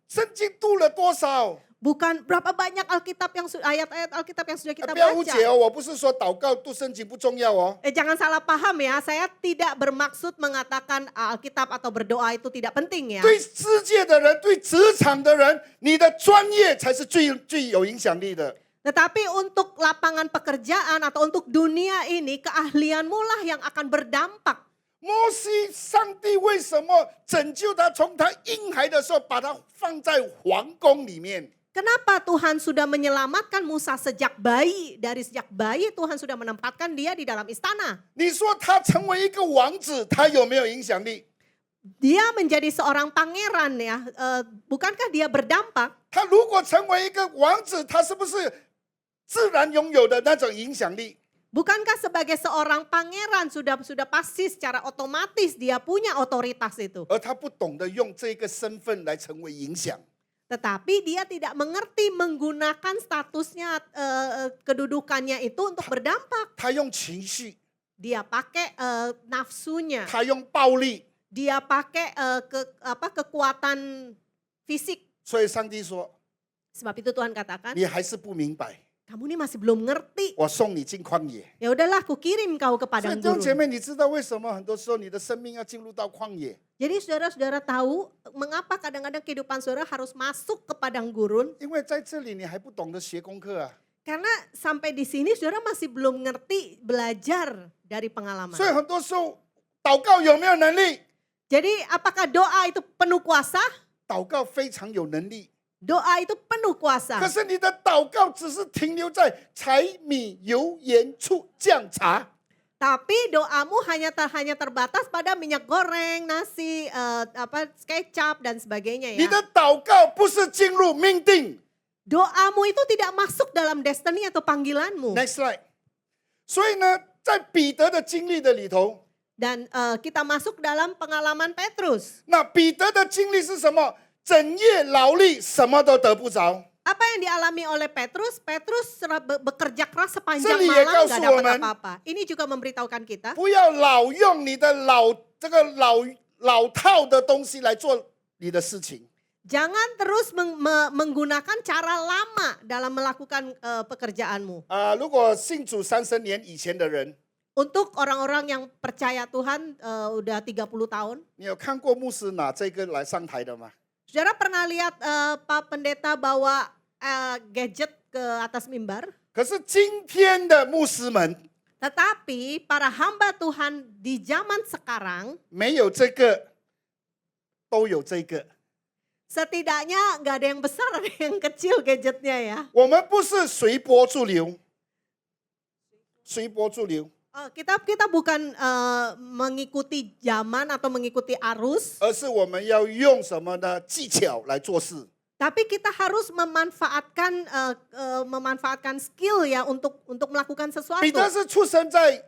圣经读了多少？ Bukan berapa banyak ayat-ayat Alkitab yang sudah kita 不要误解 baca. 哦，我不是说祷告读圣经不重要哦。 Jangan salah paham ya, saya tidak bermaksud mengatakan Alkitab atau berdoa itu tidak penting ya. 对世界的人，对职场的人，你的专业才是最有影响力的。 Tetapi untuk lapangan pekerjaan atau untuk dunia ini, keahlianmu lah yang akan berdampak. 摩西，上帝为什么拯救他？从他婴孩的时候，把他放在皇宫里面。 Kenapa Tuhan sudah menyelamatkan Musa sejak bayi? Dari sejak bayi Tuhan sudah menempatkan dia di dalam istana. 你说他成为一个王子，他有没有影响力？ Dia menjadi seorang pangeran ya. Bukankah dia berdampak? 他如果成为一个王子，他是不是自然拥有的那种影响力？ Bukankah sebagai seorang pangeran sudah pasti secara otomatis dia punya otoritas itu? 而他不懂得用这个身份来成为影响。 Tetapi dia tidak mengerti menggunakan statusnya, kedudukannya itu untuk berdampak. 他用情绪， Dia pakai nafsunya, 他用暴力， dia pakai kekuatan fisik. 所以上帝说 Sebab itu Tuhan katakan, 你还是不明白， kamu ini masih belum ngerti. 我送你进旷野。 Ya udahlah, aku kirim kau ke 所以 padang 弟兄姐 gurun. 妹，你知道为什么很多时候你的生命要进入到旷野？ Jadi saudara-saudara tahu mengapa kadang-kadang kehidupan saudara harus masuk ke padang gurun? 因为在这里你还不懂得学功课啊。 Karena sampai di sini saudara masih belum ngerti belajar dari pengalaman. 所以很多时候祷告有没有能力？ Jadi apakah doa itu penuh kuasa? 祷告非常有能力， Doa itu penuh kuasa. 可是你的祷告只是停留在柴米油盐醋酱茶。 Tapi doamu hanya terbatas pada minyak goreng, nasi, kecap dan sebagainya 你 ya. 的祷告不是进入命定。 Doamu itu tidak masuk dalam destiny atau panggilanmu. Next slide。所以呢，在彼得的经历的里头， Dan kita masuk dalam pengalaman Petrus. 那彼得的经历是什么？整夜劳力，什么都得不着。 Apa yang dialami oleh Petrus? Petrus bekerja keras sepanjang 这里也 malam 告诉 gak 我 dapat 们 apa-apa. Ini juga memberitahukan kita. 不要老用你的老套的东西来做你的事情。 Jangan terus menggunakan cara lama dalam melakukan pekerjaanmu. 如果信主30年以前的人， Untuk orang-orang yang percaya Tuhan udah 30 tahun. 你有看过牧师拿这个来上台的吗？ Saudara pernah lihat Pak Pendeta bawa gadget ke atas mimbar? 可是今天的牧师们 Tetapi para hamba Tuhan di zaman sekarang 没有这个，都有这个。 setidaknya nggak ada yang besar, ada yang kecil gadgetnya ya. 我们不是随波逐流，随波逐流， Kita bukan mengikuti zaman atau mengikuti arus, 而是我们要用什么呢？技巧来做事。 tapi kita harus memanfaatkan skill ya untuk melakukan sesuatu. 彼得是出生在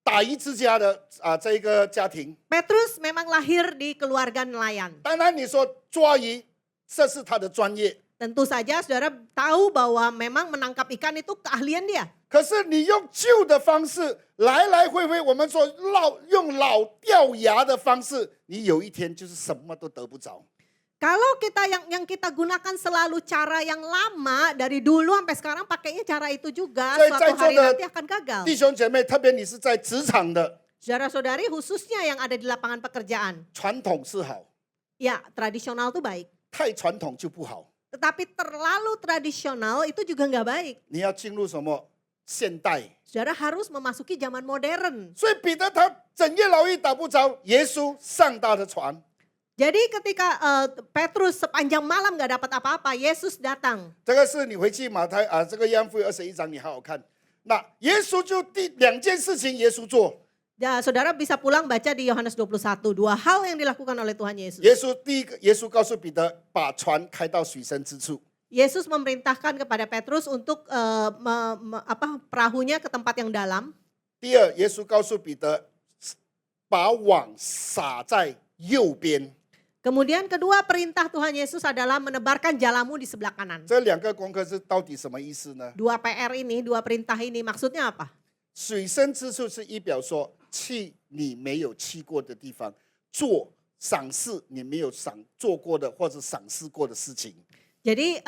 打鱼之家的这一个家庭， Petrus memang lahir di keluarga nelayan. 当然你说抓鱼，这是他的专业。 Tentu saja saudara tahu bahwa memang menangkap ikan itu keahlian dia. 可是你用旧的方式来来回回，我们说用老掉牙的方式，你有一天就是什么都得不着。 Kalau kita yang kita gunakan selalu cara yang lama dari dulu sampai sekarang pakainya cara itu juga, 在 suatu 座 hari 的 nanti akan gagal. 弟兄姐妹，特别你是在职场的， Saudara-saudari khususnya yang ada di lapangan pekerjaan. 传统是好， Ya, tradisional itu baik. 太传统就不好。 Tetapi terlalu tradisional itu juga nggak baik. 你要进入什么现代？ Saudara harus memasuki zaman modern. 所以彼得他整夜劳役打不着，耶稣上他的船。 Jadi ketika Petrus sepanjang malam nggak dapat apa-apa, Yesus datang. 这个是你回去这个约翰福音21章你好好看。那耶稣就两件事情，耶稣做。 Ya, saudara bisa pulang baca di Yohanes 21, 2 hal yang dilakukan oleh Tuhan Yesus. 耶稣第一个，耶稣告诉彼得把船开到水深之处。 Yesus memerintahkan kepada Petrus untuk perahunya ke tempat yang dalam. 第二，耶稣告诉彼得把网撒在右边。 Kemudian kedua perintah Tuhan Yesus adalah menebarkan jalamu di sebelah kanan. 这两个功课是到底什么意思呢？ Dua PR ini, dua perintah ini maksudnya apa? 水深之处是一表说去你没有去过的地方，做赏识你没有做过的或者赏识过的事情。 Jadi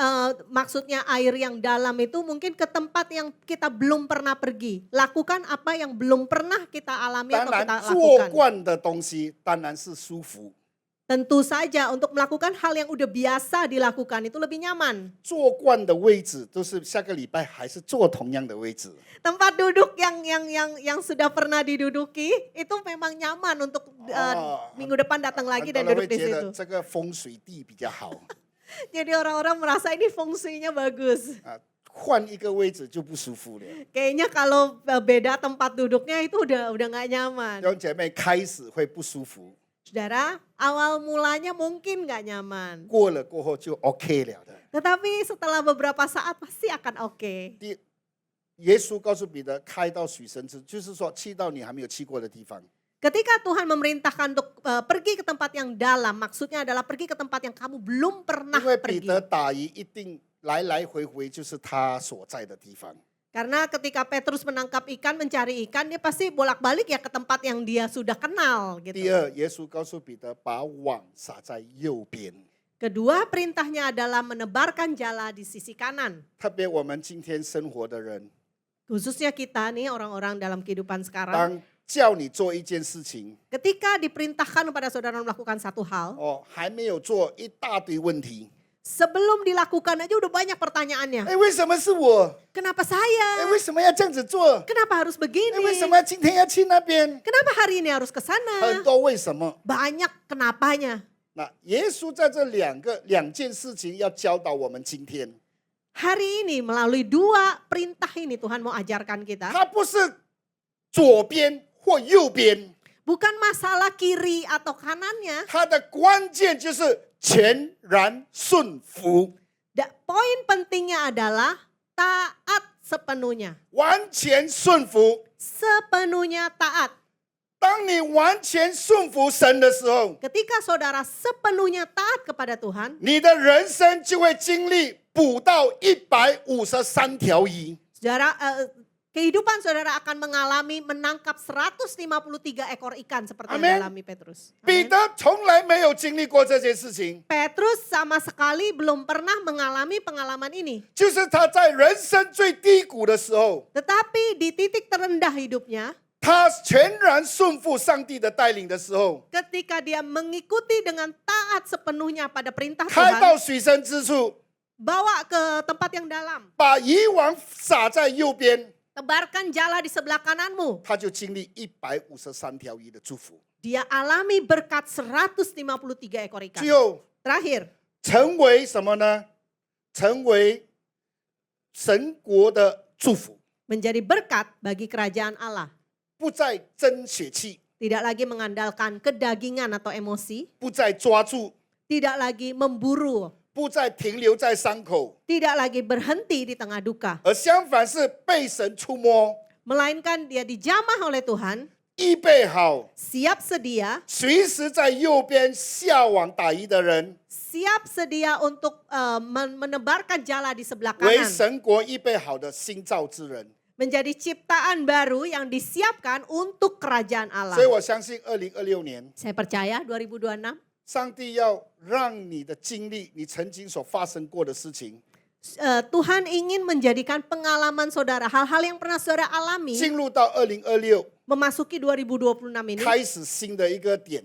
maksudnya air yang dalam itu mungkin ke tempat yang kita belum pernah pergi. Lakukan apa yang belum pernah kita alami 当 atau 然 kita，做 lakukan. 惯的东西当然是舒服， Tentu saja untuk melakukan hal yang udah biasa dilakukan itu lebih nyaman. 做惯的位置都是下个礼拜还是坐同样的位置。 Tempat duduk yang sudah pernah diduduki itu memang nyaman untuk minggu depan datang 很 lagi 多 dan 人会 duduk di 觉得 situ. 这个风水地比较好 Jadi orang-orang merasa ini fungsinya bagus. 啊，换一个位置就不舒服了。 Kayaknya kalau beda tempat duduknya itu udah nggak nyaman. 弟兄姐妹开始会不舒服， Saudara, awal mulanya mungkin nggak nyaman. 过了过后就 OK 了的。 Tetapi setelah beberapa saat pasti akan oke. 耶稣告诉彼得，开到水深之，就是说去到你还没有去过的地方。 Ketika Tuhan memerintahkan untuk pergi ke tempat yang dalam, maksudnya adalah pergi ke tempat yang kamu belum pernah 因为彼 pergi. 得打鱼一定来来回回就是他所在的地方。 Karena ketika Petrus menangkap ikan, mencari ikan, dia pasti bolak-balik ya ke tempat yang dia sudah kenal 第 gitu. 二，耶稣告诉彼得，把网撒在右边。 Kedua, perintahnya adalah menebarkan jala di sisi kanan. 特别我们今天生活的人， Khususnya kita nih orang-orang dalam kehidupan sekarang. 当叫你做一件事情， Ketika diperintahkan kepada saudara melakukan satu hal, 还没有做，一大堆问题。 sebelum dilakukan aja udah banyak pertanyaannya. 为什么是我？ Kenapa saya? 为什么要这样子做？ Kenapa harus begini? 为什么今天要去那边？ Kenapa hari ini harus ke 很 sana? 多为什么？ Banyak kenapanya. 那耶稣在这两件事情要教导我们今天， Hari ini melalui dua perintah ini Tuhan mau ajarkan kita. 他不是左边或右边， Bukan masalah kiri atau kanannya. 他的关键就是全然顺服， Poin pentingnya adalah taat sepenuhnya. 完全顺服。 Sepenuhnya taat. 当你完全顺服神的时候， Ketika saudara sepenuhnya taat kepada Tuhan, 你的人生就会经历捕到153条鱼。 saudara kehidupan saudara akan mengalami menangkap 153 ekor ikan seperti Amin. yang dialami Petrus. 彼 Amin. 得从来没有经历过这件事情， Petrus sama sekali belum pernah mengalami pengalaman ini. 就是他在人生最低谷的时候， Tetapi di titik terendah hidupnya, 他全然顺服上帝的带领的时候， ketika dia mengikuti dengan taat sepenuhnya pada perintah 开到 Tuhan, 水深之处， bawa ke tempat yang dalam, 把渔网撒在右边， tebarkan jala di sebelah kananmu. 他就经历153条鱼的祝福， Dia alami berkat 153 ekor ikan. 最后 Terakhir, 成为什么呢？成为神国的祝福， menjadi berkat bagi kerajaan Allah. 不再争血气， Tidak lagi mengandalkan kedagingan atau emosi, 不再抓住， tidak lagi memburu, 不再停留在伤口， tidak lagi berhenti di tengah duka, 而相反是被神触摸， melainkan dia dijamah oleh Tuhan, 预备好， siap sedia, 随时在右边下网打鱼的人， siap sedia untuk menebarkan jala di sebelah 为 kanan, 神国预备好的新造之人。 menjadi ciptaan baru yang disiapkan untuk kerajaan Allah. 所以我相信2026年， Saya percaya 2026, 上帝要让你的经历，你曾经所发生过的事情， Tuhan ingin menjadikan pengalaman saudara, hal-hal yang pernah saudara alami, 进入到2026， memasuki 2026 ini, 开始新的一个点，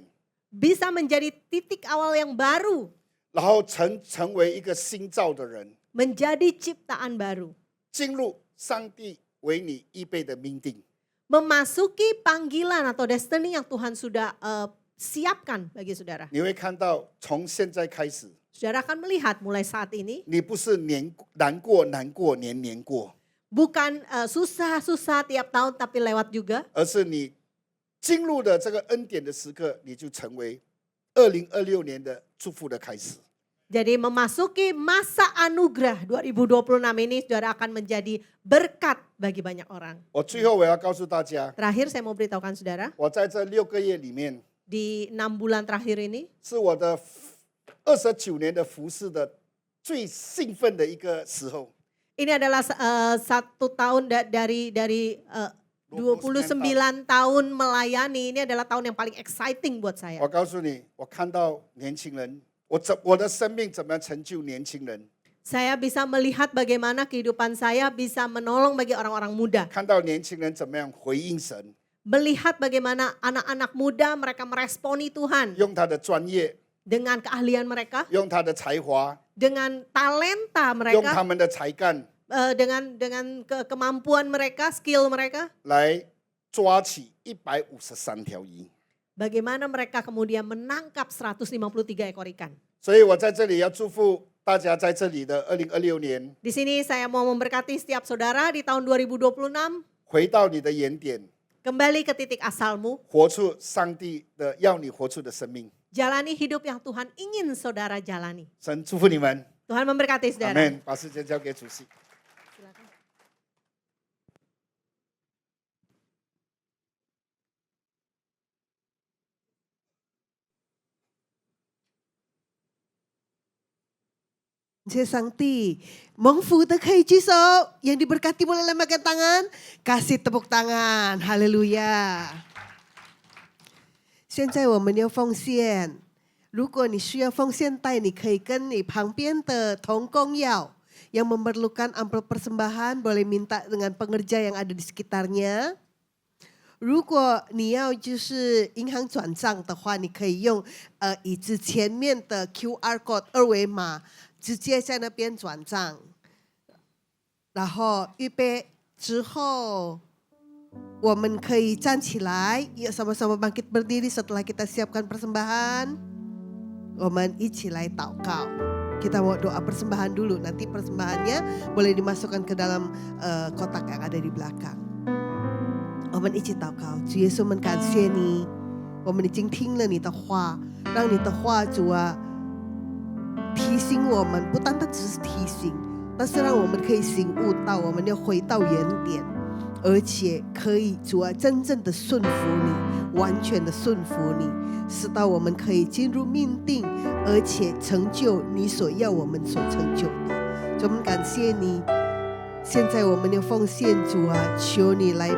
bisa menjadi titik awal yang baru, 然后成为一个新造的人， menjadi ciptaan baru, 进入上帝为你预备的命定。 memasuki panggilan atau destiny yang Tuhan sudah siapkan bagi saudara. 你会看到，从现在开始， Saudara akan melihat mulai saat ini, 你不是难过，年年过， bukan susah-susah tiap tahun tapi lewat juga, 而是你进入的这个恩典的时刻，你就成为2026年的祝福的开始。 jadi memasuki masa anugerah 2026 ini saudara akan menjadi berkat bagi banyak orang. 我最后我要告诉大家， Terakhir saya mau beritahukan saudara, 我在这6个月里面， di 6 bulan terakhir ini 是我的29年的服侍的最兴奋的一个时候。 ini adalah 1 tahun dari 29 tahun melayani, ini adalah tahun yang paling exciting buat saya. 我告诉你，我看到年轻人，我的生命怎么样成就年轻人？ Saya bisa melihat bagaimana kehidupan saya bisa menolong bagi orang-orang muda. 看到年轻人怎么样回应神， Melihat bagaimana anak-anak muda mereka meresponi Tuhan 用他的专业， dengan keahlian mereka, 用他的才华， dengan talenta 用他 mereka, 们的才干 dengan kemampuan mereka, skill mereka. 来抓起153条鱼。 Bagaimana mereka kemudian menangkap 153 ekor ikan. 所以我在这里要祝福大家在这里的2026年， Di sini saya mau memberkati setiap saudara di tahun 2026. 回到你的原点， Kembali ke titik asalmu. 活出上帝的要你活出的生命。 Jalani hidup yang Tuhan ingin saudara jalani. 神祝福你们， Tuhan memberkati 阿 saudara. 门。把时间交给主席。 谢上帝，蒙福的可以举手，yang diberkati boleh lambaikan tangan, kasih tepuk tangan, 哈利路亚。现在我们要奉献，如果你需要奉献袋，你可以跟你旁边的同工要，yang memerlukan amplop persembahan boleh minta dengan pengerja yang ada di sekitarnya。如果你要就是银行转账的话，你可以用椅子前面的 QR code 二维码。 直接在那边转账，然后预备之后，我们可以站起来，yuk sama-sama bangkit berdiri setelah kita siapkan persembahan. 我们一起来祷告。Kita mau doa persembahan dulu, nanti persembahannya boleh dimasukkan ke dalam kotak yang ada di belakang. 我们一起祷告，主耶稣，我们感谢你，我们已经听了你的话，让你的话，主啊。 提醒我们，不单单只是提醒，但是让我们可以醒悟到，我们要回到原点，而且可以主啊真正的顺服你，完全的顺服你，使到我们可以进入命定，而且成就你所要我们所成就的。主，我们感谢你，现在我们要奉献，主啊，求你来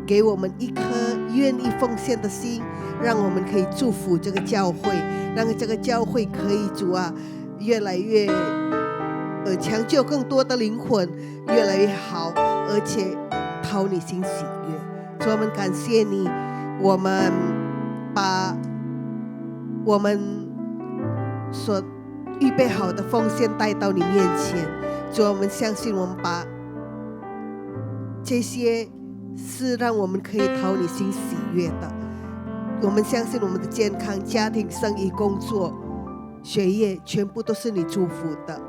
给我们一颗愿意奉献的心，让我们可以祝福这个教会。 让这个教会可以主啊，越来越抢救更多的灵魂，越来越好，而且讨你心喜悦。主，我们感谢你，我们把我们所预备好的奉献带到你面前。主，我们相信我们把这些是让我们可以讨你心喜悦的。 我们相信我们的健康、家庭、生意、工作、学业，全部都是你祝福的。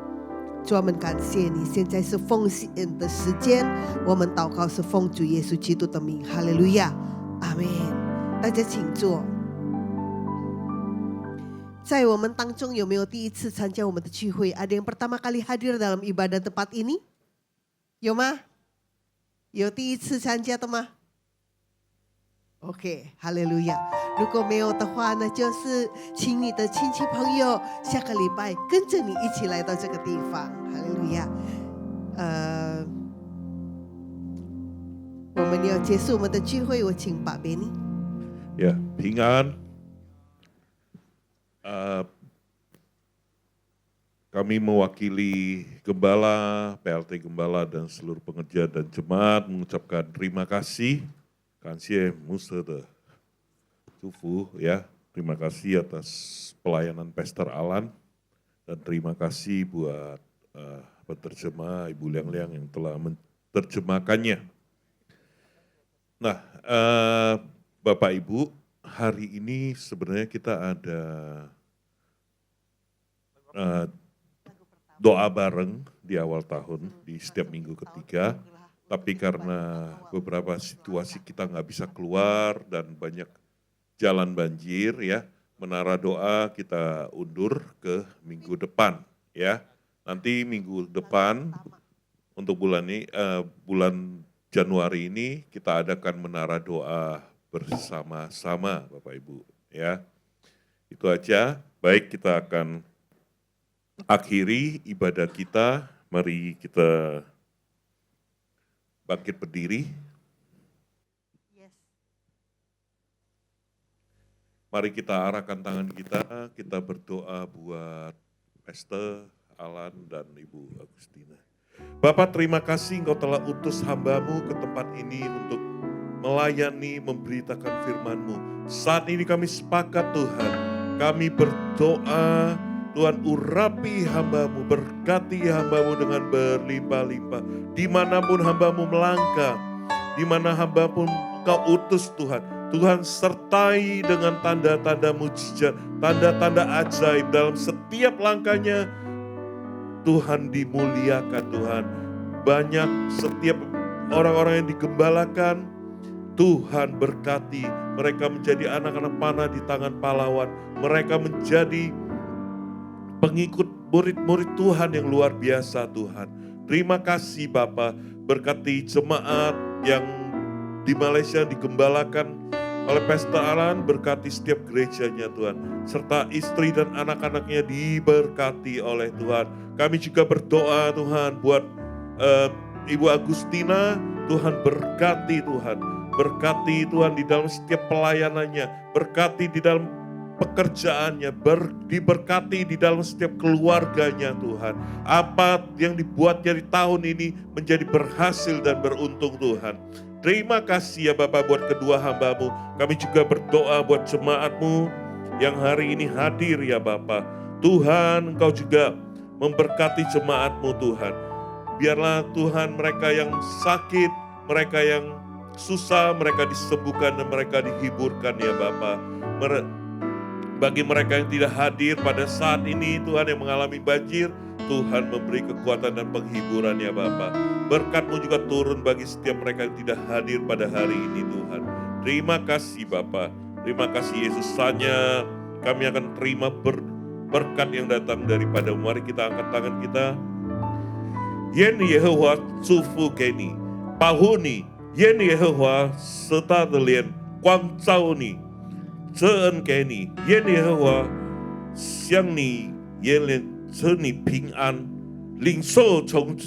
主，我们感谢你。现在是奉献的时间，我们祷告是奉主耶稣基督的名，哈利路亚，阿门。大家请坐。在我们当中有没有第一次参加我们的聚会？ Ada yang pertama kali hadir dalam ibadah tempat ini？ 有吗？有第一次参加的吗？ OK， 哈利路亚。如果没有的话呢，就是请你的亲戚朋友下个礼拜跟着你一起来到这个地方，哈利路亚。我们要结束我们的聚会，我请把Benny。Ya, 平安。Kami mewakili Gembala, PLT Gembala dan seluruh pengerja dan jemaat mengucapkan terima kasih. 感谢牧师的祝福ya, terima kasih atas pelayanan Pastor Alan dan terima kasih buat penerjemah Ibu Liang-Liang yang telah menerjemahkannya. Nah, Bapak Ibu, hari ini sebenarnya kita ada doa bareng di awal tahun di setiap minggu ketiga. Tapi karena beberapa situasi kita nggak bisa keluar dan banyak jalan banjir ya, menara doa kita undur ke minggu depan ya. Nanti minggu depan untuk bulan ini, bulan Januari ini kita adakan menara doa bersama-sama Bapak Ibu ya. Itu aja. Baik, kita akan akhiri ibadah kita. Mari kita bangkit berdiri. Mari kita arahkan tangan kita berdoa buat Esther, Alan, dan Ibu Agustina. Bapak, terima kasih Engkau telah utus hamba-Mu ke tempat ini untuk melayani, memberitakan firman-Mu. Saat ini kami sepakat Tuhan, kami berdoa, Tuhan urapi hamba-Mu, berkati hamba-Mu dengan berlimpah-limpah. Dimanapun hamba-Mu melangkah, dimana hamba pun Engkau utus Tuhan. Tuhan sertai dengan tanda-tanda mujizat, tanda-tanda ajaib dalam setiap langkahnya. Tuhan dimuliakan Tuhan. Banyak setiap orang-orang yang digembalakan, Tuhan berkati. Mereka menjadi anak-anak panah di tangan pahlawan. Mereka menjadi pengikut murid-murid Tuhan yang luar biasa Tuhan. Terima kasih Bapa, berkati jemaat yang di Malaysia digembalakan oleh Pastor Alan, berkati setiap gerejanya Tuhan. Serta istri dan anak-anaknya diberkati oleh Tuhan. Kami juga berdoa Tuhan buat Ibu Agustina, Tuhan berkati Tuhan. Berkati Tuhan di dalam setiap pelayanannya. Berkati di dalam pekerjaannya. Diberkati di dalam setiap keluarganya Tuhan. Apa yang dibuatnya di tahun ini menjadi berhasil dan beruntung Tuhan. Terima kasih ya Bapak buat kedua hamba-Mu. Kami juga berdoa buat jemaat-Mu yang hari ini hadir ya Bapak. Tuhan, Engkau juga memberkati jemaat-Mu Tuhan. Biarlah Tuhan mereka yang sakit, mereka yang susah, mereka disembuhkan dan mereka dihiburkan ya Bapak. Bagi mereka yang tidak hadir pada saat ini Tuhan yang mengalami banjir, Tuhan memberi kekuatan dan penghiburan ya Bapa. Berkat-Mu juga turun bagi setiap mereka yang tidak hadir pada hari ini Tuhan. Terima kasih Bapa. Terima kasih Yesus. Hanya kami akan terima berkat yang datang daripada. Mari kita angkat tangan kita. Yen Yehowa 祝福给你，保护你。愿耶和华使他的脸光照你，赐恩给你。愿耶和华向你延连赐你平安，领受从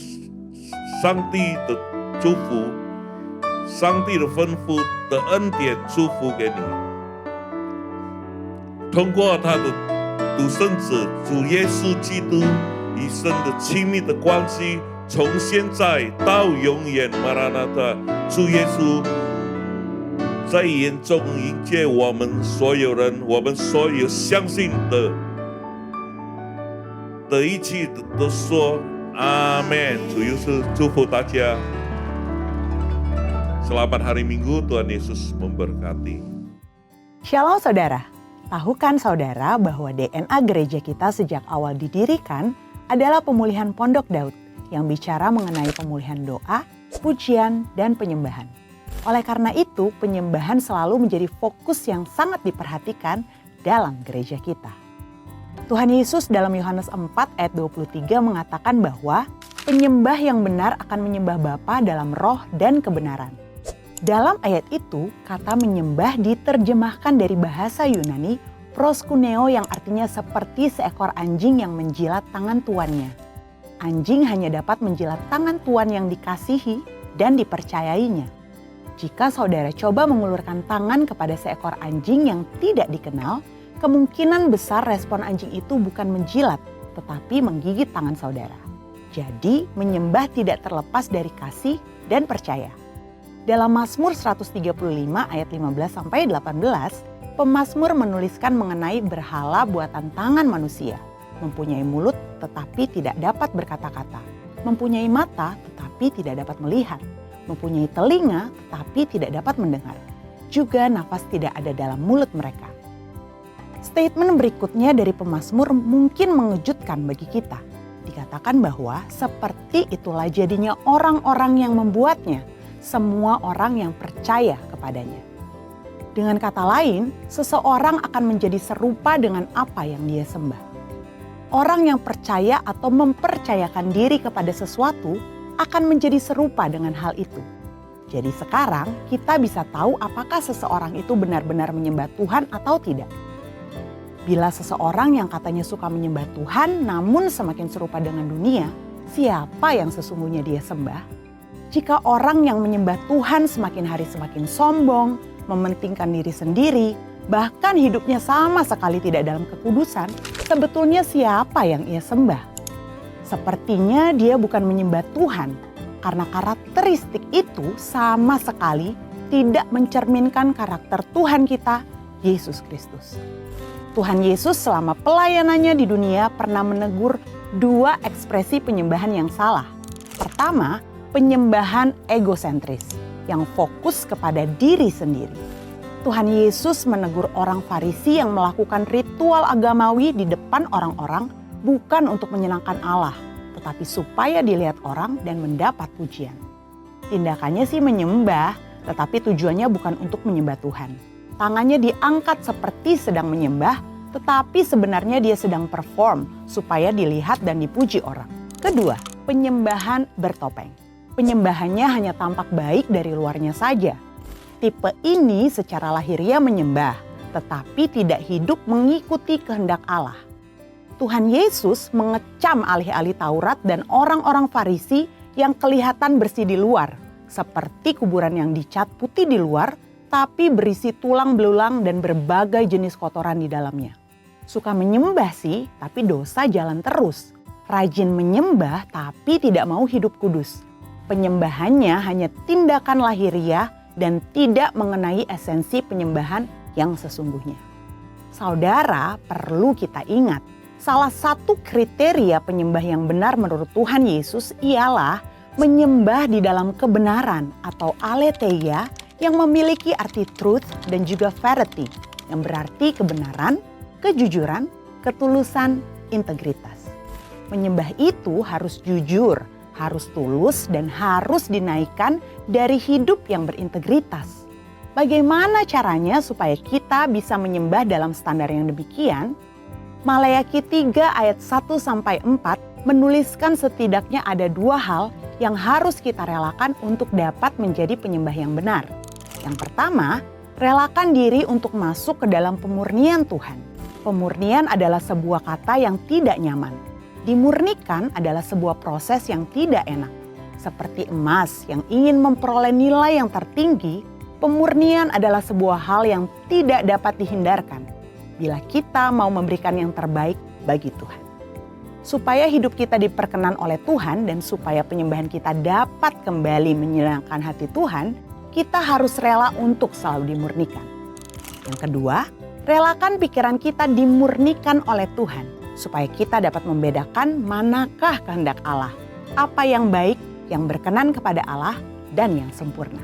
上帝的祝福，上帝的吩咐的恩典祝福给你。通过他的独生子主耶稣基督与神的亲密的关系，从现在到永远，马拉纳塔，主耶稣在眼中迎接我们所有人，我们所有相信的一起都说阿们。主耶稣祝福大家。Selamat hari Minggu, Tuhan Yesus memberkati. Shalom saudara, tahukah saudara bahwa DNA gereja kita sejak awal didirikan adalah pemulihan Pondok Daud yang bicara mengenai pemulihan doa, pujian, dan penyembahan. Oleh karena itu, penyembahan selalu menjadi fokus yang sangat diperhatikan dalam gereja kita. Tuhan Yesus dalam Yohanes 4 ayat 23 mengatakan bahwa penyembah yang benar akan menyembah Bapa dalam roh dan kebenaran. Dalam ayat itu, kata menyembah diterjemahkan dari bahasa Yunani proskuneo yang artinya seperti seekor anjing yang menjilat tangan tuannya. Anjing hanya dapat menjilat tangan tuan yang dikasihi dan dipercayainya. Jika saudara coba mengulurkan tangan kepada seekor anjing yang tidak dikenal, kemungkinan besar respon anjing itu bukan menjilat, tetapi menggigit tangan saudara. Jadi, menyembah tidak terlepas dari kasih dan percaya. Dalam Mazmur 135 ayat 15-18, pemazmur menuliskan mengenai berhala buatan tangan manusia, mempunyai mulut tetapi tidak dapat berkata-kata, mempunyai mata tetapi tidak dapat melihat, mempunyai telinga tetapi tidak dapat mendengar, juga nafas tidak ada dalam mulut mereka. Statement berikutnya dari pemazmur mungkin mengejutkan bagi kita. Dikatakan bahwa seperti itulah jadinya orang-orang yang membuatnya, semua orang yang percaya kepadanya. Dengan kata lain, seseorang akan menjadi serupa dengan apa yang dia sembah. Orang yang percaya atau mempercayakan diri kepada sesuatu akan menjadi serupa dengan hal itu. Jadi sekarang kita bisa tahu apakah seseorang itu benar-benar menyembah Tuhan atau tidak. Bila seseorang yang katanya suka menyembah Tuhan namun semakin serupa dengan dunia, siapa yang sesungguhnya dia sembah? Jika orang yang menyembah Tuhan semakin hari semakin sombong, mementingkan diri sendiri, bahkan hidupnya sama sekali tidak dalam kekudusan, sebetulnya siapa yang ia sembah? Sepertinya dia bukan menyembah Tuhan, karena karakteristik itu sama sekali tidak mencerminkan karakter Tuhan kita, Yesus Kristus. Tuhan Yesus selama pelayanannya di dunia pernah menegur dua ekspresi penyembahan yang salah. Pertama, penyembahan egosentris yang fokus kepada diri sendiri. Tuhan Yesus menegur orang Farisi yang melakukan ritual agamawi di depan orang-orang bukan untuk menyenangkan Allah, tetapi supaya dilihat orang dan mendapat pujian. Tindakannya sih menyembah, tetapi tujuannya bukan untuk menyembah Tuhan. Tangannya diangkat seperti sedang menyembah, tetapi sebenarnya dia sedang perform supaya dilihat dan dipuji orang. Kedua, penyembahan bertopeng. Penyembahannya hanya tampak baik dari luarnya saja. Tipe ini secara lahiriah menyembah, tetapi tidak hidup mengikuti kehendak Allah. Tuhan Yesus mengecam alih-alih Taurat dan orang-orang Farisi yang kelihatan bersih di luar, seperti kuburan yang dicat putih di luar, tapi berisi tulang belulang dan berbagai jenis kotoran di dalamnya. Suka menyembah sih, tapi dosa jalan terus. Rajin menyembah, tapi tidak mau hidup kudus. Penyembahannya hanya tindakan lahiriah dan tidak mengenai esensi penyembahan yang sesungguhnya. Saudara, perlu kita ingat, salah satu kriteria penyembah yang benar menurut Tuhan Yesus ialah menyembah di dalam kebenaran atau aletheia yang memiliki arti truth dan juga verity, yang berarti kebenaran, kejujuran, ketulusan, integritas. Menyembah itu harus jujur, harus tulus, dan harus dinaikkan dari hidup yang berintegritas. Bagaimana caranya supaya kita bisa menyembah dalam standar yang demikian? Maleakhi 3 ayat 1-4 menuliskan setidaknya ada dua hal yang harus kita relakan untuk dapat menjadi penyembah yang benar. Yang pertama, relakan diri untuk masuk ke dalam pemurnian Tuhan. Pemurnian adalah sebuah kata yang tidak nyaman. Dimurnikan adalah sebuah proses yang tidak enak. Seperti emas yang ingin memperoleh nilai yang tertinggi, pemurnian adalah sebuah hal yang tidak dapat dihindarkan bila kita mau memberikan yang terbaik bagi Tuhan. Supaya hidup kita diperkenan oleh Tuhan dan supaya penyembahan kita dapat kembali menyenangkan hati Tuhan, kita harus rela untuk selalu dimurnikan. Yang kedua, relakan pikiran kita dimurnikan oleh Tuhan supaya kita dapat membedakan manakah kehendak Allah, apa yang baik, yang berkenan kepada Allah, dan yang sempurna.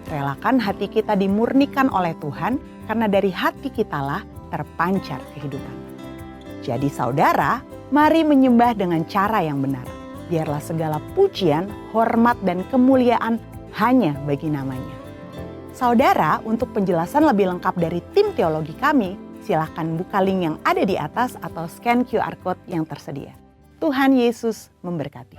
Relakan hati kita dimurnikan oleh Tuhan karena dari hati kitalah terpancar kehidupan. Jadi saudara, mari menyembah dengan cara yang benar. Biarlah segala pujian, hormat, dan kemuliaan hanya bagi namanya. Saudara, untuk penjelasan lebih lengkap dari tim teologi kami, silakan buka link yang ada di atas atau scan QR Code yang tersedia. Tuhan Yesus memberkati.